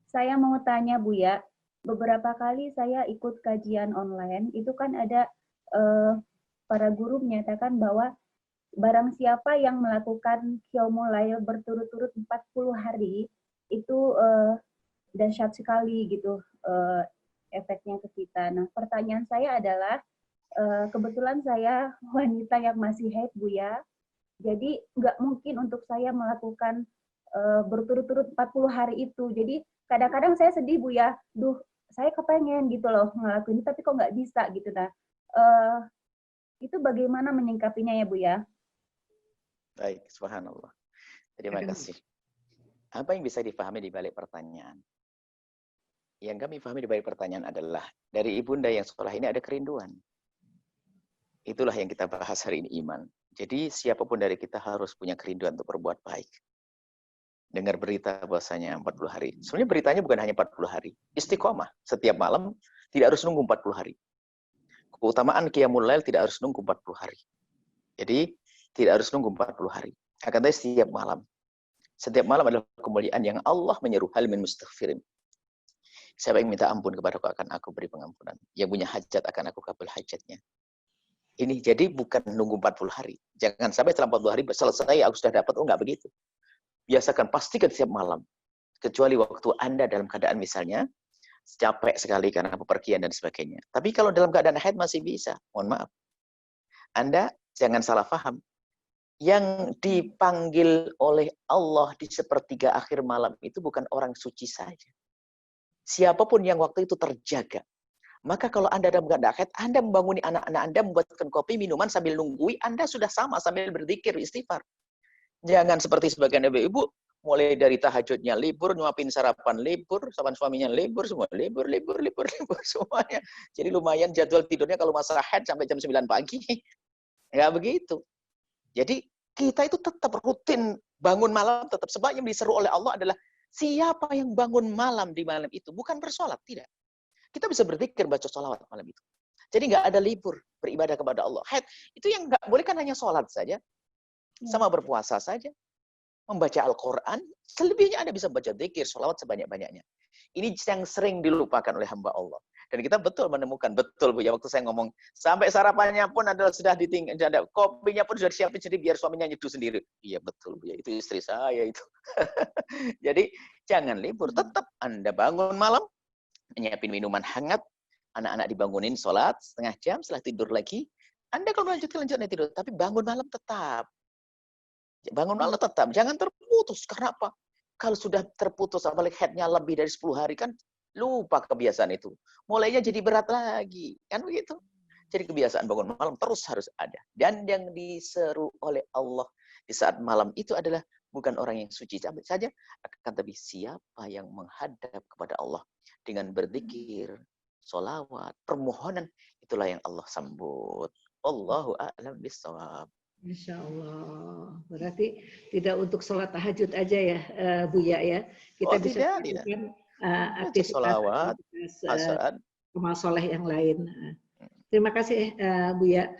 Saya mau tanya Buya, beberapa kali saya ikut kajian online, itu kan ada para guru menyatakan bahwa barang siapa yang melakukan qiyamul lail berturut-turut 40 hari, itu dahsyat sekali gitu efeknya ke kita. Nah, pertanyaan saya adalah, kebetulan saya wanita yang masih haid Buya, jadi nggak mungkin untuk saya melakukan berturut-turut 40 hari itu. Jadi kadang-kadang saya sedih Buya, duh saya kepengen gitu loh ngelakuin ini, tapi kok nggak bisa gitu. Nah, itu bagaimana menyingkapinya ya Buya? Baik, subhanallah. Terima kasih. Apa yang bisa dipahami di balik pertanyaan? Yang kami pahami di balik pertanyaan adalah, dari ibunda yang sekolah ini ada kerinduan. Itulah yang kita bahas hari ini, iman. Jadi siapapun dari kita harus punya kerinduan untuk berbuat baik. Dengar berita bahwasanya 40 hari. Sebenarnya beritanya bukan hanya 40 hari. Istiqomah. Setiap malam tidak harus nunggu 40 hari. Keutamaan qiyamul lail tidak harus nunggu 40 hari. Jadi tidak harus nunggu 40 hari. Akan tetapi setiap malam. Setiap malam adalah kemuliaan yang Allah menyeru, hal min mustaghfirin. Siapa yang minta ampun kepadaku akan aku beri pengampunan. Yang punya hajat akan aku kabul hajatnya. Ini jadi bukan nunggu 40 hari. Jangan sampai setelah 40 hari selesai aku sudah dapat. Oh, enggak begitu. Biasakan, pastikan setiap malam. Kecuali waktu Anda dalam keadaan misalnya capek sekali karena bepergian dan sebagainya. Tapi kalau dalam keadaan haid masih bisa. Mohon maaf. Anda jangan salah paham. Yang dipanggil oleh Allah di sepertiga akhir malam itu bukan orang suci saja. Siapapun yang waktu itu terjaga. Maka kalau Anda dalam keadaan haid, Anda membanguni anak-anak Anda, membuatkan kopi, minuman sambil nunggui, Anda sudah sama sambil berzikir, istighfar. Jangan seperti sebagian ibu-ibu, mulai dari tahajudnya libur, nyuapin sarapan libur, sarapan suaminya libur, semua libur semuanya. Jadi lumayan jadwal tidurnya kalau masa haid sampai jam 9 pagi. Nggak begitu. Jadi kita itu tetap rutin bangun malam, tetap. Sebab yang diseru oleh Allah adalah siapa yang bangun malam di malam itu. Bukan bersolat, tidak. Kita bisa berzikir, baca sholawat malam itu. Jadi nggak ada libur beribadah kepada Allah. Haid itu yang nggak boleh kan hanya sholat saja. Sama berpuasa saja. Membaca Al-Quran. Selebihnya Anda bisa baca zikir, sholawat sebanyak-banyaknya. Ini yang sering dilupakan oleh hamba Allah. Dan kita betul menemukan, betul Bu ya, waktu saya ngomong, sampai sarapannya pun adalah sudah ditinggal, kopinya pun sudah disiapin sendiri, biar suaminya nyeduh sendiri. Iya betul Bu ya, itu istri saya itu. Jadi jangan libur, tetap Anda bangun malam, menyiapin minuman hangat, anak-anak dibangunin sholat, setengah jam, setelah tidur lagi, Anda kalau lanjutkan tidur, tapi bangun malam tetap. Bangun malam tetap, jangan terputus. Karena apa? Kalau sudah terputus, apalagi headnya lebih dari 10 hari kan, lupa kebiasaan itu. Mulainya jadi berat lagi. Kan begitu? Jadi kebiasaan bangun malam terus harus ada. Dan yang diseru oleh Allah di saat malam itu adalah bukan orang yang suci saja, akan tapi siapa yang menghadap kepada Allah dengan berzikir, sholawat, permohonan, itulah yang Allah sambut. Allahu a'lam bishawab. Insya Allah. Berarti tidak untuk sholat tahajud aja ya, Buya ya. Kita bisa melakukan aktivitas amal soleh yang lain. Terima kasih Buya.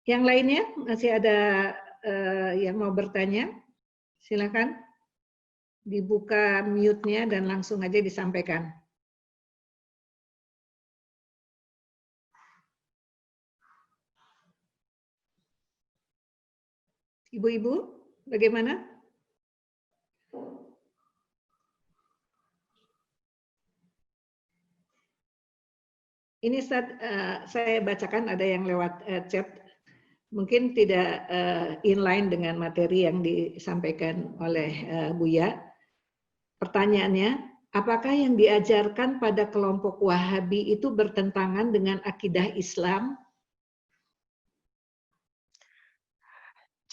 Yang lainnya masih ada yang mau bertanya? Silakan dibuka mute-nya dan langsung aja disampaikan. Ibu-ibu, bagaimana? Ini saya bacakan, ada yang lewat chat. Mungkin tidak inline dengan materi yang disampaikan oleh Buya. Pertanyaannya, apakah yang diajarkan pada kelompok Wahabi itu bertentangan dengan akidah Islam?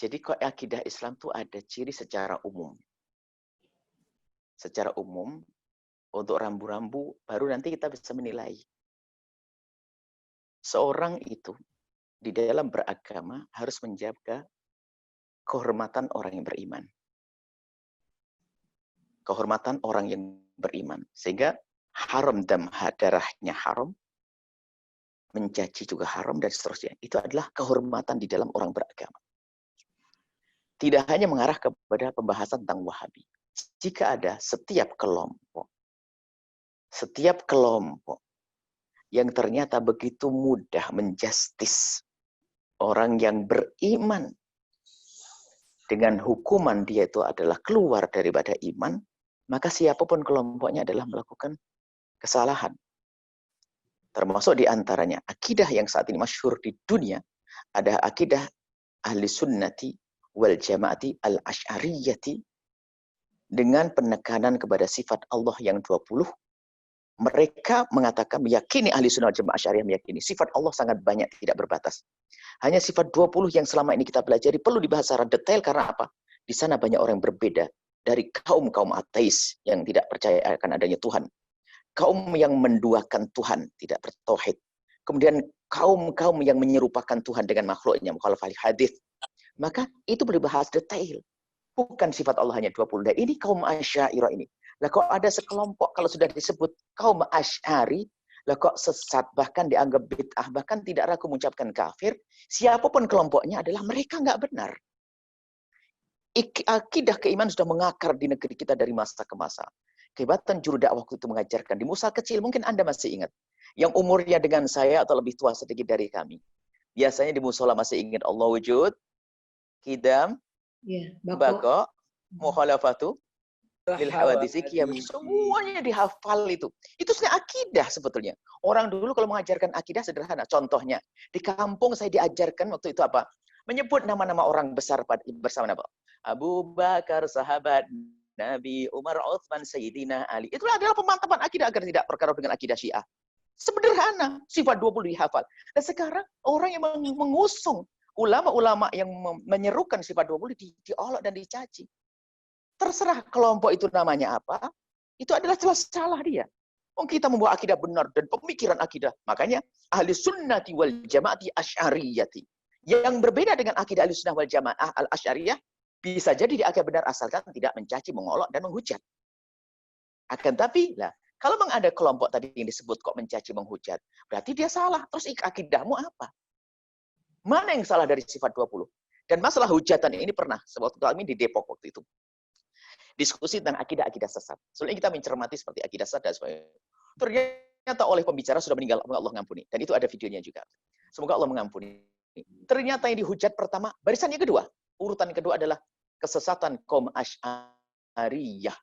Jadi kok akidah Islam tuh ada ciri secara umum. Secara umum, untuk rambu-rambu, baru nanti kita bisa menilai. Seorang itu di dalam beragama harus menjaga kehormatan orang yang beriman. Kehormatan orang yang beriman. Sehingga haram darahnya haram, mencaci juga haram, dan seterusnya. Itu adalah kehormatan di dalam orang beragama. Tidak hanya mengarah kepada pembahasan tentang Wahabi. Jika ada setiap kelompok yang ternyata begitu mudah menjustis orang yang beriman dengan hukuman dia itu adalah keluar daripada iman, maka siapapun kelompoknya adalah melakukan kesalahan. Termasuk diantaranya akidah yang saat ini masyhur di dunia, ada akidah ahli sunnati wal jamaati al-asy'ariyati dengan penekanan kepada sifat Allah yang 20. Mereka mengatakan, meyakini ahli sunnah wal jamaah asy'ariyah meyakini sifat Allah sangat banyak, tidak berbatas. Hanya sifat 20 yang selama ini kita pelajari perlu dibahas secara detail karena apa? Di sana banyak orang yang berbeda dari kaum-kaum ateis yang tidak percaya akan adanya Tuhan. Kaum yang menduakan Tuhan, tidak bertauhid. Kemudian kaum-kaum yang menyerupakan Tuhan dengan makhluknya, mukhalafah hadis. Maka itu boleh dibahas detail. Bukan sifat Allah hanya 20. Dan ini kaum Asy'ariyah ini. Lah kok ada sekelompok kalau sudah disebut kaum Asy'ari, lah kok sesat, bahkan dianggap bid'ah, bahkan tidak ragu mengucapkan kafir, siapapun kelompoknya adalah mereka nggak benar. Akidah keimanan sudah mengakar di negeri kita dari masa ke masa. Kehebatan juru dakwah waktu itu mengajarkan. Di musa kecil, mungkin Anda masih ingat. Yang umurnya dengan saya atau lebih tua sedikit dari kami. Biasanya di musola masih ingat Allah wujud, Qidam, Bako, Mukhalafatu, Lil Hawadisi, Qiyam. Semuanya dihafal itu. Itu sebenarnya akidah sebetulnya. Orang dulu kalau mengajarkan akidah sederhana. Contohnya, di kampung saya diajarkan waktu itu apa? Menyebut nama-nama orang besar bersama nama. Abu Bakar, sahabat Nabi, Umar, Utsman, Sayyidina Ali. Itu adalah pemantapan akidah agar tidak perkara dengan akidah Syiah. Sederhana, sifat 20 dihafal. Dan sekarang orang yang mengusung ulama-ulama yang menyerukan sifat 20 diolok dan dicaci. Terserah kelompok itu namanya apa, itu adalah salah dia. Kita membawa akidah benar dan pemikiran akidah. Makanya ahli sunnati wal jamaati asy'ariyati. Yang berbeda dengan akidah ahli sunnah wal jamaah al-asy'ariyah, bisa jadi dia akidah benar asalkan tidak mencaci, mengolok, dan menghujat. Akan tapi, kalau memang ada kelompok tadi yang disebut kok mencaci, menghujat, berarti dia salah. Terus akidahmu apa? Mana yang salah dari sifat 20? Dan masalah hujatan ini pernah, waktu kami di Depok waktu itu. Diskusi tentang akidah-akidah sesat. Soalnya kita mencermati seperti akidah sesat dan sebagainya. Ternyata oleh pembicara sudah meninggal, Allah mengampuni. Dan itu ada videonya juga. Semoga Allah mengampuni. Ternyata yang dihujat pertama, barisan yang kedua. Urutan yang kedua adalah kesesatan kaum Asy'ariyah.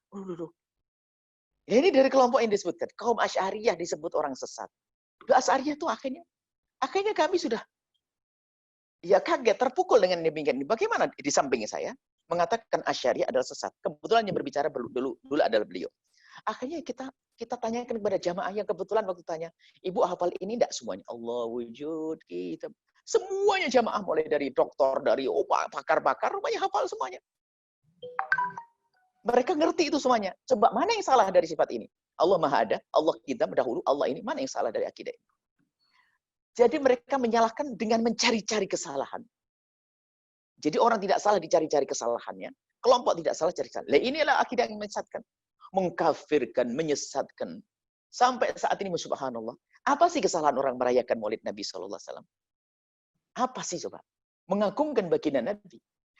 Ya, ini dari kelompok yang disebutkan. Kaum Asy'ariyah disebut orang sesat. Asy'ariyah itu akhirnya kami sudah kaget, terpukul dengan demikian. Bagaimana di samping saya mengatakan Asy'ariyah adalah sesat. Kebetulan yang berbicara dulu adalah beliau. Akhirnya kita tanyakan kepada jamaah yang kebetulan waktu tanya, Ibu hafal ini enggak semuanya? Allah wujud, kita. Semuanya jamaah mulai dari dokter, dari pakar-pakar, rupanya hafal semuanya. Mereka ngerti itu semuanya. Coba mana yang salah dari sifat ini? Allah Maha Ada, Allah kita mendahulu, Allah ini, mana yang salah dari akidah ini? Jadi mereka menyalahkan dengan mencari-cari kesalahan. Jadi orang tidak salah dicari-cari kesalahannya, kelompok tidak salah cari kesalahan. Inilah akidah yang menyesatkan, mengkafirkan, menyesatkan. Sampai saat ini, subhanallah, apa sih kesalahan orang merayakan Maulid Nabi SAW? Apa sih coba? Mengagungkan baginda Nabi.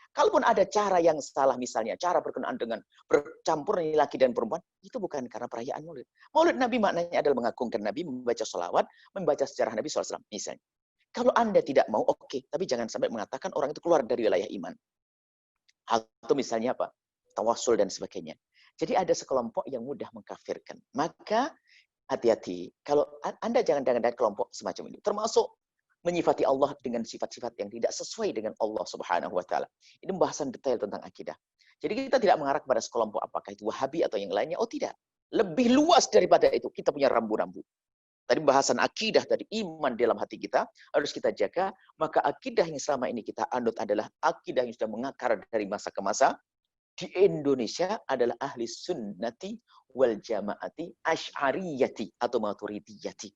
Kalaupun ada cara yang salah, misalnya cara berkenaan dengan bercampur laki dan perempuan, itu bukan karena perayaan Maulid. Maulid Nabi maknanya adalah mengagungkan Nabi, membaca sholawat, membaca sejarah Nabi SAW. Misalnya, kalau Anda tidak mau, oke, tapi jangan sampai mengatakan orang itu keluar dari wilayah iman. Atau misalnya apa? Tawassul dan sebagainya. Jadi ada sekelompok yang mudah mengkafirkan. Maka hati-hati. Kalau Anda jangan kelompok semacam ini. Termasuk menyifati Allah dengan sifat-sifat yang tidak sesuai dengan Allah Subhanahu wa taala. Ini pembahasan detail tentang akidah. Jadi kita tidak mengarah kepada sekelompok apakah itu Wahabi atau yang lainnya. Oh tidak. Lebih luas daripada itu. Kita punya rambu-rambu. Tadi bahasan akidah dari iman dalam hati kita harus kita jaga. Maka akidah yang selama ini kita anut adalah akidah yang sudah mengakar dari masa ke masa. Di Indonesia adalah ahli sunnati wal jamaati asy'ariyati atau maturidiyati.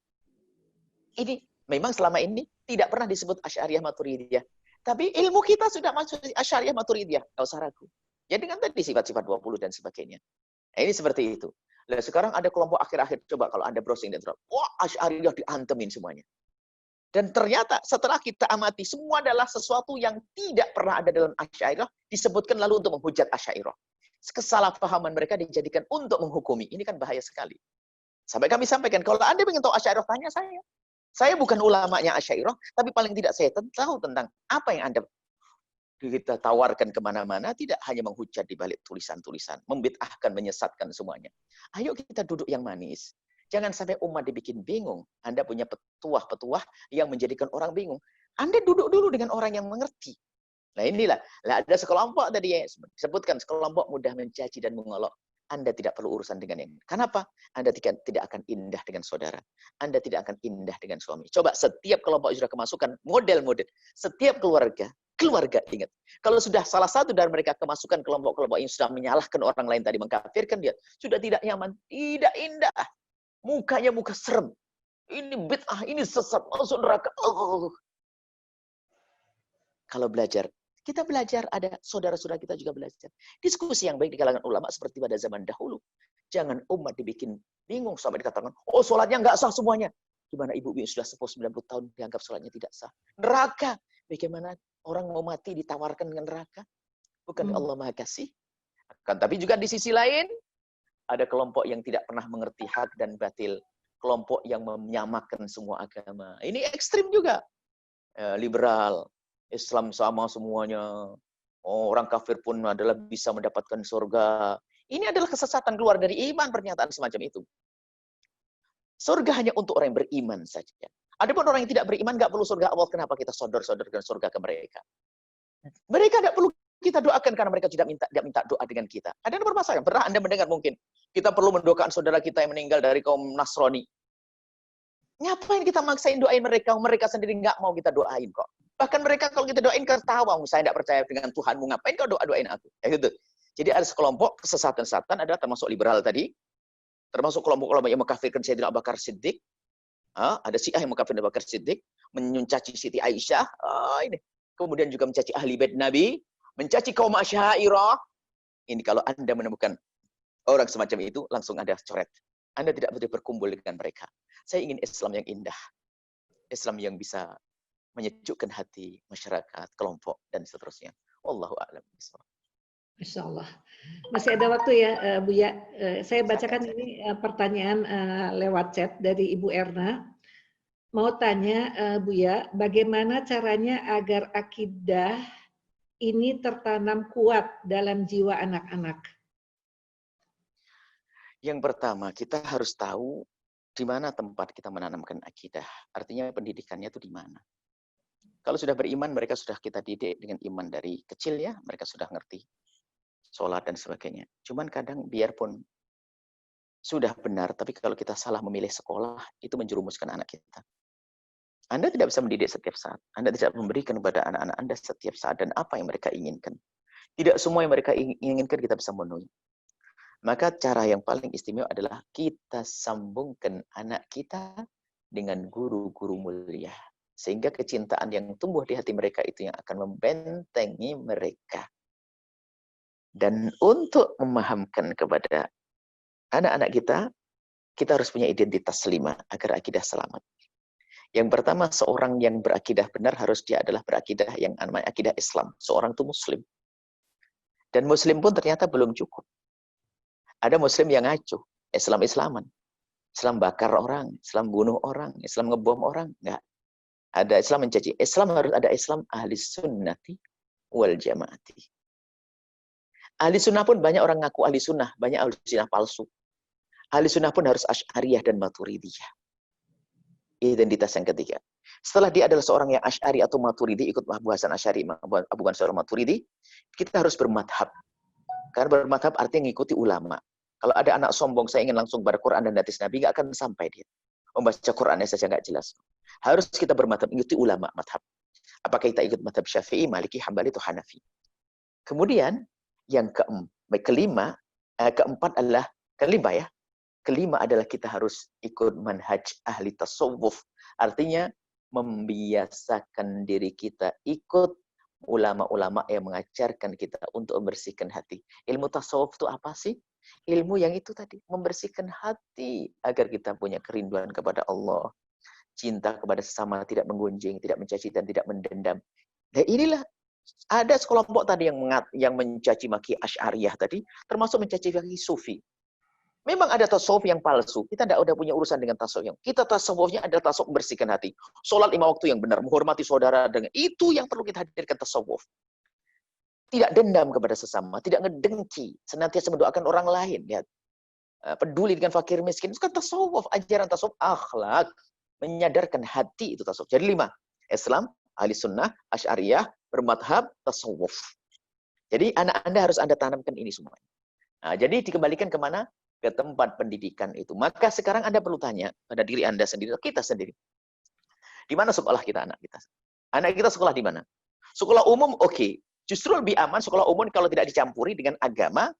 Ini memang selama ini tidak pernah disebut Asy'ariyah Maturidiyah. Tapi ilmu kita sudah masuk Asy'ariyah Maturidiyah. Nggak usah ragu. Jadi kan tadi sifat-sifat 20 dan sebagainya. Nah, ini seperti itu. Nah, sekarang ada kelompok akhir-akhir. Coba kalau Anda browsing di internet. Wah, Asy'ariyah diantemin semuanya. Dan ternyata setelah kita amati, semua adalah sesuatu yang tidak pernah ada dalam Asy'ariyah, disebutkan lalu untuk menghujat Asy'ariyah. Kesalahpahaman mereka dijadikan untuk menghukumi. Ini kan bahaya sekali. Sampai kami sampaikan, kalau Anda ingin tahu Asy'ariyah, tanya saya. Saya bukan ulamanya Asy'ariyah, tapi paling tidak saya tahu tentang apa yang Anda kita tawarkan kemana-mana, tidak hanya menghujat di balik tulisan-tulisan, membid'ahkan, menyesatkan semuanya. Ayo kita duduk yang manis. Jangan sampai umat dibikin bingung. Anda punya petuah-petuah yang menjadikan orang bingung. Anda duduk dulu dengan orang yang mengerti. Nah inilah, ada sekelompok tadi ya, sebutkan sekelompok mudah mencaci dan mengolok. Anda tidak perlu urusan dengan yang. Kenapa? Anda tidak akan indah dengan saudara. Anda tidak akan indah dengan suami. Coba setiap kelompok sudah kemasukan model-model. Setiap keluarga ingat. Kalau sudah salah satu dari mereka kemasukan kelompok-kelompok yang sudah menyalahkan orang lain tadi, mengkafirkan dia, sudah tidak nyaman, tidak indah. Mukanya muka serem. Ini bid'ah, ini sesat, masuk neraka. Kalau belajar, kita belajar, ada saudara-saudara kita juga belajar. Diskusi yang baik di kalangan ulama seperti pada zaman dahulu. Jangan umat dibikin bingung sampai dikatakan, oh sholatnya nggak sah semuanya. Gimana ibu-ibu yang sudah sepuh 90 tahun dianggap sholatnya tidak sah. Neraka. Bagaimana orang mau mati ditawarkan dengan neraka? Bukan Allah Maha Kasih. Tapi juga di sisi lain, ada kelompok yang tidak pernah mengerti hak dan batil. Kelompok yang menyamakan semua agama. Ini ekstrim juga. Liberal. Islam sama semuanya. Oh, orang kafir pun adalah bisa mendapatkan surga. Ini adalah kesesatan keluar dari iman pernyataan semacam itu. Surga hanya untuk orang yang beriman saja. Adapun orang yang tidak beriman nggak perlu surga Allah. Kenapa kita sodor-sodorkan surga ke mereka? Mereka tidak perlu kita doakan karena mereka tidak minta doa dengan kita. Ada yang bermasalah. Pernah Anda mendengar mungkin kita perlu mendoakan saudara kita yang meninggal dari kaum Nasrani. Ngapain kita maksain doain mereka? Mereka sendiri nggak mau kita doain kok. Bahkan mereka kalau kita doain ketawa, saya tidak percaya dengan Tuhanmu, ngapain kau doain aku? Ya gitu. Jadi ada sekelompok kesesatan-kesesatan adalah termasuk liberal tadi, termasuk kelompok-kelompok yang mengkafirkan Sayyidina Abu Bakar Siddiq. Ada Syiah yang mengkafirkan Abu Bakar Siddiq, mencaci Siti Aisyah, ini. Kemudian juga mencaci ahli bait Nabi, mencaci kaum Asy'ariyah. Ini kalau Anda menemukan orang semacam itu, langsung Anda coret. Anda tidak boleh berkumpul dengan mereka. Saya ingin Islam yang indah. Islam yang bisa menyejukkan hati masyarakat, kelompok, dan seterusnya. Wallahu a'lam bishawab. Masya Allah. Masih ada waktu ya, Buya. Saya bacakan ini pertanyaan lewat chat dari Ibu Erna. Mau tanya, Buya, bagaimana caranya agar akidah ini tertanam kuat dalam jiwa anak-anak? Yang pertama, kita harus tahu di mana tempat kita menanamkan akidah. Artinya pendidikannya itu di mana. Kalau sudah beriman, mereka sudah kita didik dengan iman dari kecil ya, mereka sudah ngerti sholat dan sebagainya. Cuman kadang biarpun sudah benar, tapi kalau kita salah memilih sekolah, itu menjerumuskan anak kita. Anda tidak bisa mendidik setiap saat. Anda tidak memberikan kepada anak-anak Anda setiap saat dan apa yang mereka inginkan. Tidak semua yang mereka inginkan kita bisa memenuhi. Maka cara yang paling istimewa adalah kita sambungkan anak kita dengan guru-guru mulia. Sehingga kecintaan yang tumbuh di hati mereka itu yang akan membentengi mereka. Dan untuk memahamkan kepada anak-anak kita harus punya identitas 5 agar akidah selamat. Yang pertama, seorang yang berakidah benar harus dia adalah berakidah yang namanya akidah Islam. Seorang itu muslim. Dan muslim pun ternyata belum cukup. Ada muslim yang ngaco, Islam-Islaman. Islam bakar orang, Islam bunuh orang, Islam ngebom orang. Enggak. Ada Islam mencaci. Islam harus ada Islam ahli sunnati wal jamaati. Ahli sunnah pun banyak orang ngaku ahli sunnah, banyak ahli sunnah palsu. Ahli sunnah pun harus Asy'ariyah dan Maturidiyah. Identitas yang ketiga. Setelah dia adalah seorang yang Asy'ari atau Maturidi, ikut Abu Hasan Asy'ari, Abu Hasan Maturidi, kita harus bermadhab. Karena bermadhab artinya mengikuti ulama. Kalau ada anak sombong, saya ingin langsung pada Quran dan hadis Nabi, nggak akan sampai dia. Membaca Qurannya saja nggak jelas. Harus kita bermadhab, mengikuti ulama madhab. Apakah kita ikut madhab Syafi'i, Maliki, Hambali, atau Hanafi. Kemudian, yang keempat adalah, kelima adalah kita harus ikut manhaj ahli tasawuf. Artinya, membiasakan diri kita ikut ulama-ulama yang mengajarkan kita untuk membersihkan hati. Ilmu tasawuf itu apa sih? Ilmu yang itu tadi, membersihkan hati agar kita punya kerinduan kepada Allah. Cinta kepada sesama, tidak menggunjing, tidak mencaci, dan tidak mendendam. Dan inilah ada sekelompok tadi yang mencaci maki Asy'ariyah tadi, termasuk mencaci maki Sufi. Memang ada tasawuf yang palsu. Kita tidak udah punya urusan dengan tasawuf. Kita tasawufnya adalah tasawuf membersihkan hati. Sholat 5 waktu yang benar, menghormati saudara dengan itu yang perlu kita hadirkan tasawuf. Tidak dendam kepada sesama, tidak ngedengki, senantiasa mendoakan orang lain. Lihat. Peduli dengan fakir miskin. Itu kan tasawuf, ajaran tasawuf, akhlak, menyadarkan hati itu tasawuf. Jadi 5. Islam, ahli sunnah, Asy'ariyah, bermadhab, tasawuf. Jadi anak Anda harus Anda tanamkan ini semua. Nah, jadi dikembalikan kemana? Ke tempat pendidikan itu. Maka sekarang Anda perlu tanya pada diri Anda sendiri, kita sendiri. Di mana sekolah kita, anak kita? Anak kita sekolah di mana? Sekolah umum, oke. Justru lebih aman sekolah umum kalau tidak dicampuri dengan agama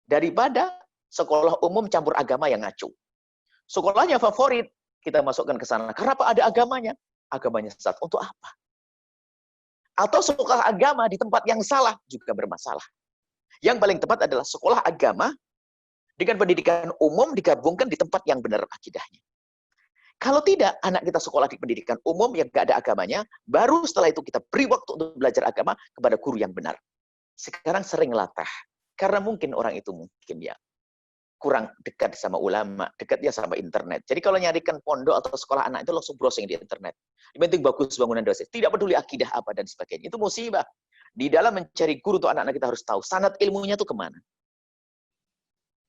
daripada sekolah umum campur agama yang ngaco. Sekolahnya favorit, kita masukkan ke sana. Kenapa ada agamanya? Agamanya sesat. Untuk apa? Atau sekolah agama di tempat yang salah juga bermasalah. Yang paling tepat adalah sekolah agama dengan pendidikan umum digabungkan di tempat yang benar akidahnya. Kalau tidak, anak kita sekolah di pendidikan umum yang nggak ada agamanya, baru setelah itu kita beri waktu untuk belajar agama kepada guru yang benar. Sekarang sering latah. Karena mungkin orang itu ya kurang dekat sama ulama, dekat dia sama internet. Jadi kalau nyarikan pondok atau sekolah anak itu langsung browsing di internet. Yang penting bagus bangunan dosen. Tidak peduli akidah apa dan sebagainya. Itu musibah. Di dalam mencari guru untuk anak-anak kita harus tahu sanad ilmunya itu kemana.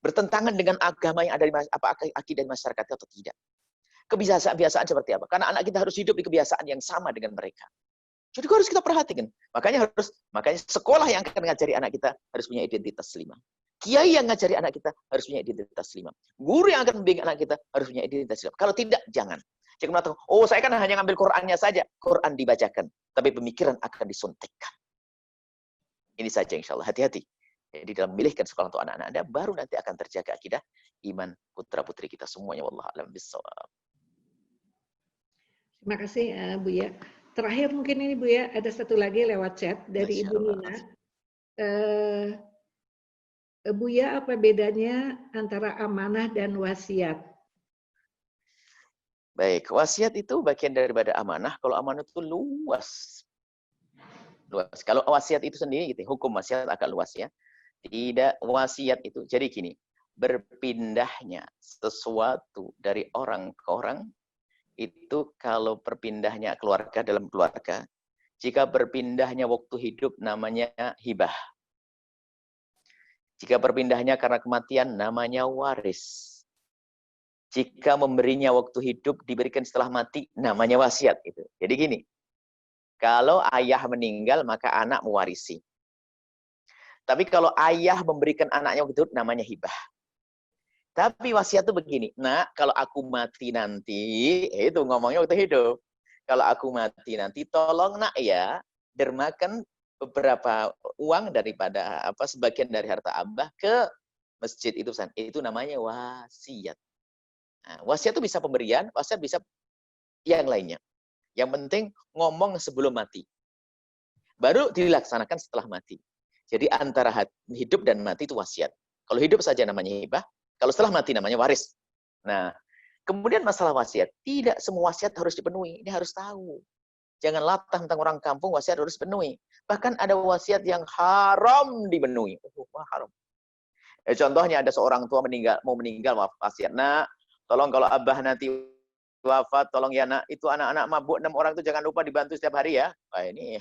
Bertentangan dengan agama yang ada di akidah masyarakat atau tidak. Kebiasaan-kebiasaan seperti apa? Karena anak kita harus hidup di kebiasaan yang sama dengan mereka. Jadi harus kita perhatikan. Makanya sekolah yang akan mengajari anak kita harus punya identitas 5. Kiai yang ngajari anak kita harus punya identitas 5. Guru yang akan membimbing anak kita harus punya identitas 5. Kalau tidak, jangan. Jangan mengatakan, oh saya kan hanya ngambil Qur'annya saja. Qur'an dibacakan. Tapi pemikiran akan disuntikkan. Ini saja insya Allah. Hati-hati. Jadi dalam memilihkan sekolah untuk anak-anak Anda, baru nanti akan terjaga akidah iman putra-putri kita semuanya. Wallahu a'lam bishawab. Terima kasih Buya. Terakhir mungkin ini Buya, ada satu lagi lewat chat dari Ibu Nina. Buya, apa bedanya antara amanah dan wasiat? Baik, wasiat itu bagian daripada amanah. Kalau amanah itu luas. Kalau wasiat itu sendiri, gitu, hukum wasiat agak luas ya. Tidak, wasiat itu, jadi gini, berpindahnya sesuatu dari orang ke orang, itu kalau berpindahnya keluarga dalam keluarga, jika berpindahnya waktu hidup namanya hibah. Jika berpindahnya karena kematian namanya waris. Jika memberinya waktu hidup diberikan setelah mati namanya wasiat itu. Jadi gini, kalau ayah meninggal maka anak mewarisi. Tapi kalau ayah memberikan anaknya waktu hidup namanya hibah. Tapi wasiat itu begini, nak, kalau aku mati nanti, itu ngomongnya waktu hidup. Kalau aku mati nanti, tolong nak ya, dermakan beberapa uang daripada sebagian dari harta abah ke masjid itu namanya wasiat. Nah, wasiat itu bisa pemberian, wasiat bisa yang lainnya. Yang penting ngomong sebelum mati. Baru dilaksanakan setelah mati. Jadi antara hidup dan mati itu wasiat. Kalau hidup saja namanya hibah, kalau setelah mati namanya waris. Nah, kemudian masalah wasiat, tidak semua wasiat harus dipenuhi. Ini harus tahu. Jangan latah tentang orang kampung, wasiat harus dipenuhi. Bahkan ada wasiat yang haram dipenuhi. Haram. Contohnya ada seorang tua mau meninggal wasiat. Nah, tolong kalau abah nanti wafat, tolong ya nak, itu anak-anak mabuk 6 orang itu jangan lupa dibantu setiap hari ya. Wah ini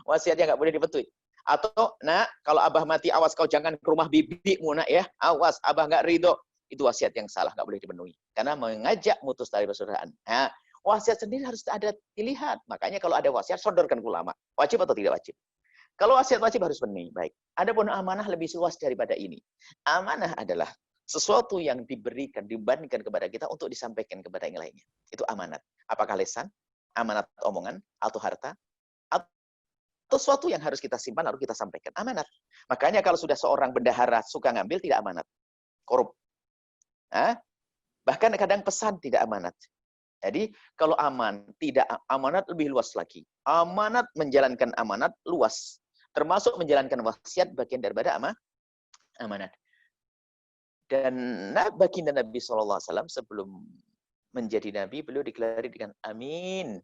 wasiatnya nggak boleh dipenuhi. Atau, nak, kalau abah mati, awas kau jangan ke rumah bibimu nak ya. Awas, abah nggak ridho. Itu wasiat yang salah, nggak boleh dipenuhi. Karena mengajak mutus tali persaudaraan. Nah, wasiat sendiri harus ada dilihat. Makanya kalau ada wasiat, sodorkan ke ulama. Wajib atau tidak wajib? Kalau wasiat wajib harus penuhi. Baik. Adapun amanah lebih luas daripada ini. Amanah adalah sesuatu yang diberikan, dibandingkan kepada kita untuk disampaikan kepada yang lainnya. Itu amanat. Apakah lisan, amanat omongan, atau harta, atau sesuatu yang harus kita simpan lalu kita sampaikan. Amanat. Makanya kalau sudah seorang bendahara suka ngambil, tidak amanat. Korup. Bahkan kadang pesan tidak amanat. Jadi kalau tidak amanat lebih luas lagi. Amanat menjalankan amanat luas. Termasuk menjalankan wasiat bagian daripada amanat. Dan baginda Nabi SAW sebelum menjadi Nabi, beliau digelari dengan Amin.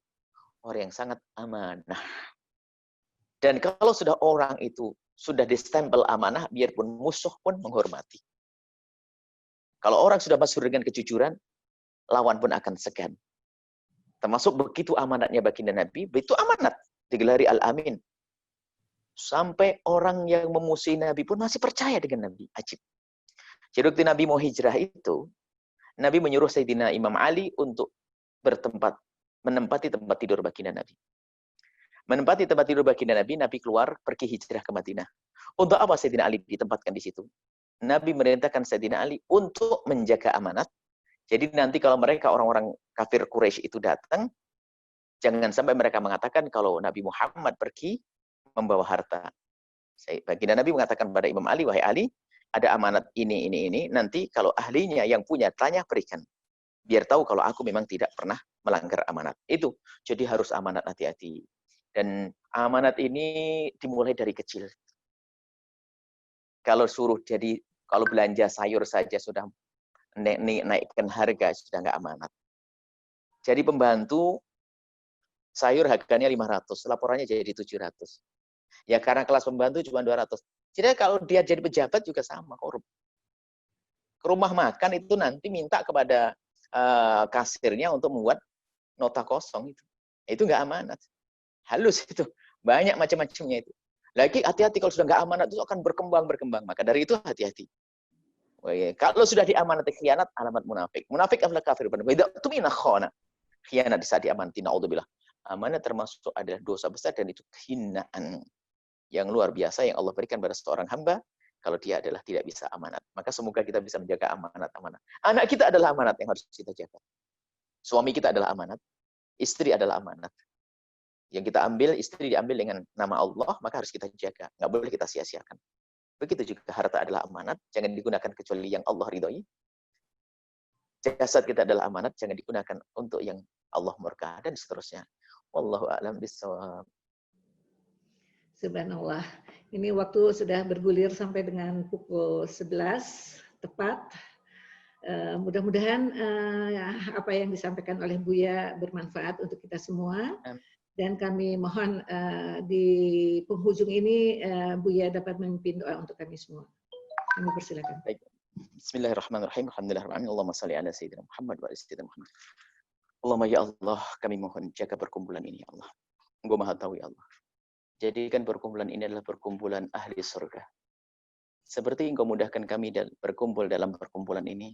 Orang yang sangat amanah. Dan kalau sudah orang itu sudah distempel amanah, biarpun musuh pun menghormati. Kalau orang sudah masuk dengan kejujuran, lawan pun akan segan. Termasuk begitu amanatnya baginda Nabi, itu amanat. Digelari Al-Amin. Sampai orang yang memusuhi Nabi pun masih percaya dengan Nabi. Ajib. Jadi waktu Nabi mau hijrah itu, Nabi menyuruh Sayyidina Imam Ali untuk menempati tempat tidur baginda Nabi. Menempati tempat tidur baginda Nabi, Nabi keluar pergi hijrah ke Madinah. Untuk apa Sayyidina Ali ditempatkan di situ? Nabi merintahkan Sayyidina Ali untuk menjaga amanat. Jadi nanti kalau mereka orang-orang kafir Quraisy itu datang, jangan sampai mereka mengatakan kalau Nabi Muhammad pergi membawa harta. Baginda Nabi mengatakan pada Imam Ali, wahai Ali, ada amanat ini. Nanti kalau ahlinya yang punya tanya berikan. Biar tahu kalau aku memang tidak pernah melanggar amanat. Itu. Jadi harus amanat hati-hati. Dan amanat ini dimulai dari kecil. Kalau belanja sayur saja sudah naikkan harga, sudah nggak amanat. Jadi pembantu sayur harganya 500, laporannya jadi 700. Ya karena kelas pembantu cuma 200. Jadi kalau dia jadi pejabat juga sama, korup. Ke rumah makan itu nanti minta kepada kasirnya untuk membuat nota kosong itu. Itu nggak amanat. Halus itu. Banyak macam-macamnya itu. Lagi hati-hati kalau sudah nggak amanat itu akan berkembang. Maka dari itu hati-hati. Kalau sudah diamanati khianat, alamat munafik. Munafik adalah kafir. Itu minah khona. Khianat saat diamanati, na'udzubillah. Amanat termasuk adalah dosa besar dan itu kehinaan yang luar biasa yang Allah berikan pada seorang hamba kalau dia adalah tidak bisa amanat. Maka semoga kita bisa menjaga amanat-amanat. Anak kita adalah amanat yang harus kita jaga. Suami kita adalah amanat. Istri adalah amanat. Yang kita ambil, istri diambil dengan nama Allah, maka harus kita jaga. Nggak boleh kita sia-siakan. Begitu juga harta adalah amanat, jangan digunakan kecuali yang Allah ridhoi. Jasad kita adalah amanat, jangan digunakan untuk yang Allah murka, dan seterusnya. Wallahu a'lam bishawab. Subhanallah. Ini waktu sudah bergulir sampai dengan pukul 11 tepat. Mudah-mudahan apa yang disampaikan oleh Buya bermanfaat untuk kita semua. Dan kami mohon di penghujung ini Buya dapat memimpin doa untuk kami semua. Kami persilakan. Baik. Bismillahirrahmanirrahim. Alhamdulillahirrahmanirrahim. Allahumma salli ala Sayyidina Muhammad wa ala Sayyidina Muhammad. Allahumma ya Allah, kami mohon jaga perkumpulan ini ya Allah. Engkau Maha tahu ya Allah. Jadikan perkumpulan ini adalah perkumpulan ahli surga. Seperti Engkau mudahkan kami berkumpul dalam perkumpulan ini.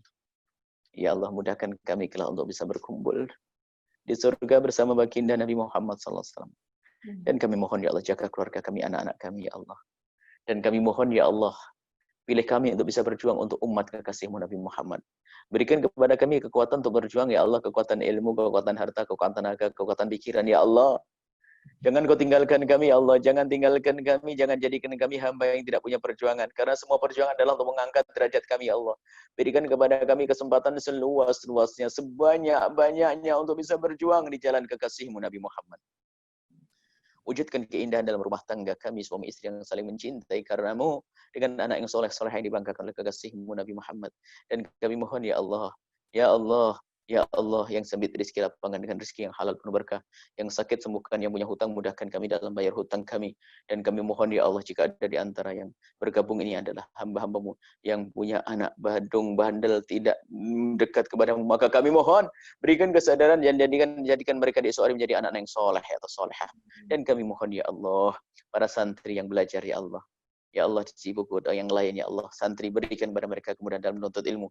Ya Allah, mudahkan kami kelak untuk bisa berkumpul di surga bersama baginda Nabi Muhammad SAW. Dan kami mohon ya Allah, jaga keluarga kami, anak-anak kami ya Allah. Dan kami mohon ya Allah, pilih kami untuk bisa berjuang untuk umat kekasihmu Nabi Muhammad. Berikan kepada kami kekuatan untuk berjuang ya Allah, kekuatan ilmu, kekuatan harta, kekuatan tenaga, kekuatan pikiran ya Allah. Jangan kau tinggalkan kami, ya Allah. Jangan tinggalkan kami. Jangan jadikan kami hamba yang tidak punya perjuangan. Karena semua perjuangan adalah untuk mengangkat derajat kami, ya Allah. Berikan kepada kami kesempatan seluas-luasnya, sebanyak-banyaknya untuk bisa berjuang di jalan kekasihmu Nabi Muhammad. Wujudkan keindahan dalam rumah tangga kami, suami istri yang saling mencintai karenamu, dengan anak yang soleh-soleh yang dibanggakan oleh kekasihmu Nabi Muhammad. Dan kami mohon, ya Allah, ya Allah, ya Allah, yang sempit rezeki lapangan dengan rezeki yang halal penuh berkah, yang sakit sembuhkan, yang punya hutang mudahkan kami dalam bayar hutang kami. Dan kami mohon, ya Allah, jika ada di antara yang bergabung ini adalah hamba-hambamu yang punya anak badung bandel tidak dekat kepadamu, maka kami mohon berikan kesadaran dan jadikan mereka di esok hari menjadi anak yang soleh atau solehah. Dan kami mohon, ya Allah, para santri yang belajar, ya Allah, ya Allah, sibuk yang lain, ya Allah, santri berikan kepada mereka kemudahan dalam menuntut ilmu.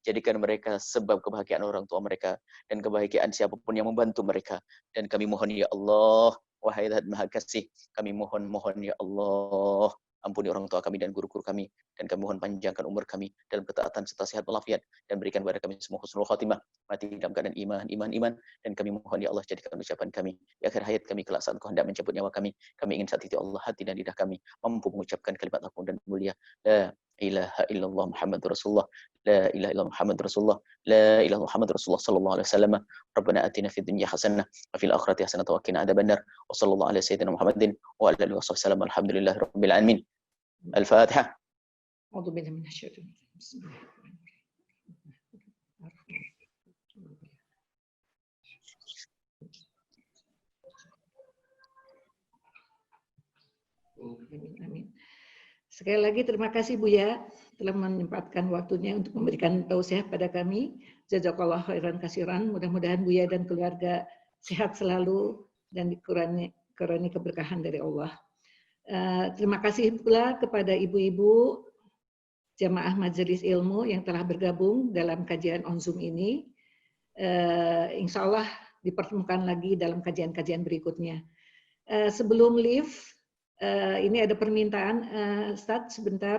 Jadikan mereka sebab kebahagiaan orang tua mereka dan kebahagiaan siapapun yang membantu mereka. Dan kami mohon, ya Allah, wahai Zat Maha Kasih, kami mohon ya Allah, ampuni orang tua kami dan guru-guru kami, dan kami mohon panjangkan umur kami dalam ketaatan serta sehat walafiat, dan berikan kepada kami semua husnul khatimah, mati dalam keadaan iman. Dan kami mohon, ya Allah, jadikan ucapan kami di akhir hayat kami kelak saat Engkau hendak mencabut nyawa kami ingin saat itu, Allah, hati dan lidah kami mampu mengucapkan kalimat agung dan mulia, la ilaha illallah Muhammadur Rasulullah, la ilaha illallah Muhammadur Rasulullah, la ilaha illallah Muhammadur Rasulullah sallallahu alaihi wasallam. Rabbana atina fid dunya hasanah wa fil akhirati hasanah wa qina adzabannar. Wa sallallahu ala sayyidina Muhammadin wa ala alihi wasallam. Alhamdulillahi rabbil alamin. Al-Fatihah. A'udzu billahi minasyaitonir rajim. Amin. Sekali lagi terima kasih Buya telah menyempatkan waktunya untuk memberikan tausiah pada kami. Jazakallah khairan kasiran. Mudah-mudahan Buya dan keluarga sehat selalu dan dikurani keberkahan dari Allah. Terima kasih pula kepada ibu-ibu jamaah Majelis Ilmu yang telah bergabung dalam kajian on Zoom ini. Insya Allah dipertemukan lagi dalam kajian-kajian berikutnya. Sebelum leave, ini ada permintaan, Ustadz sebentar,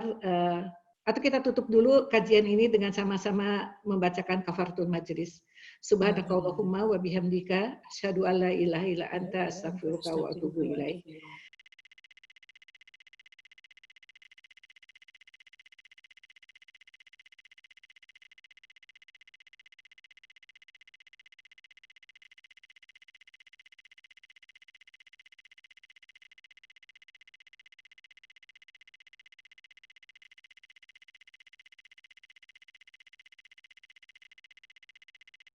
atau kita tutup dulu kajian ini dengan sama-sama membacakan kafaratul majlis. Subhanakallahumma wa bihamdika asyhadu an la ilaha illa anta astaghfiruka wa atubu ilaik.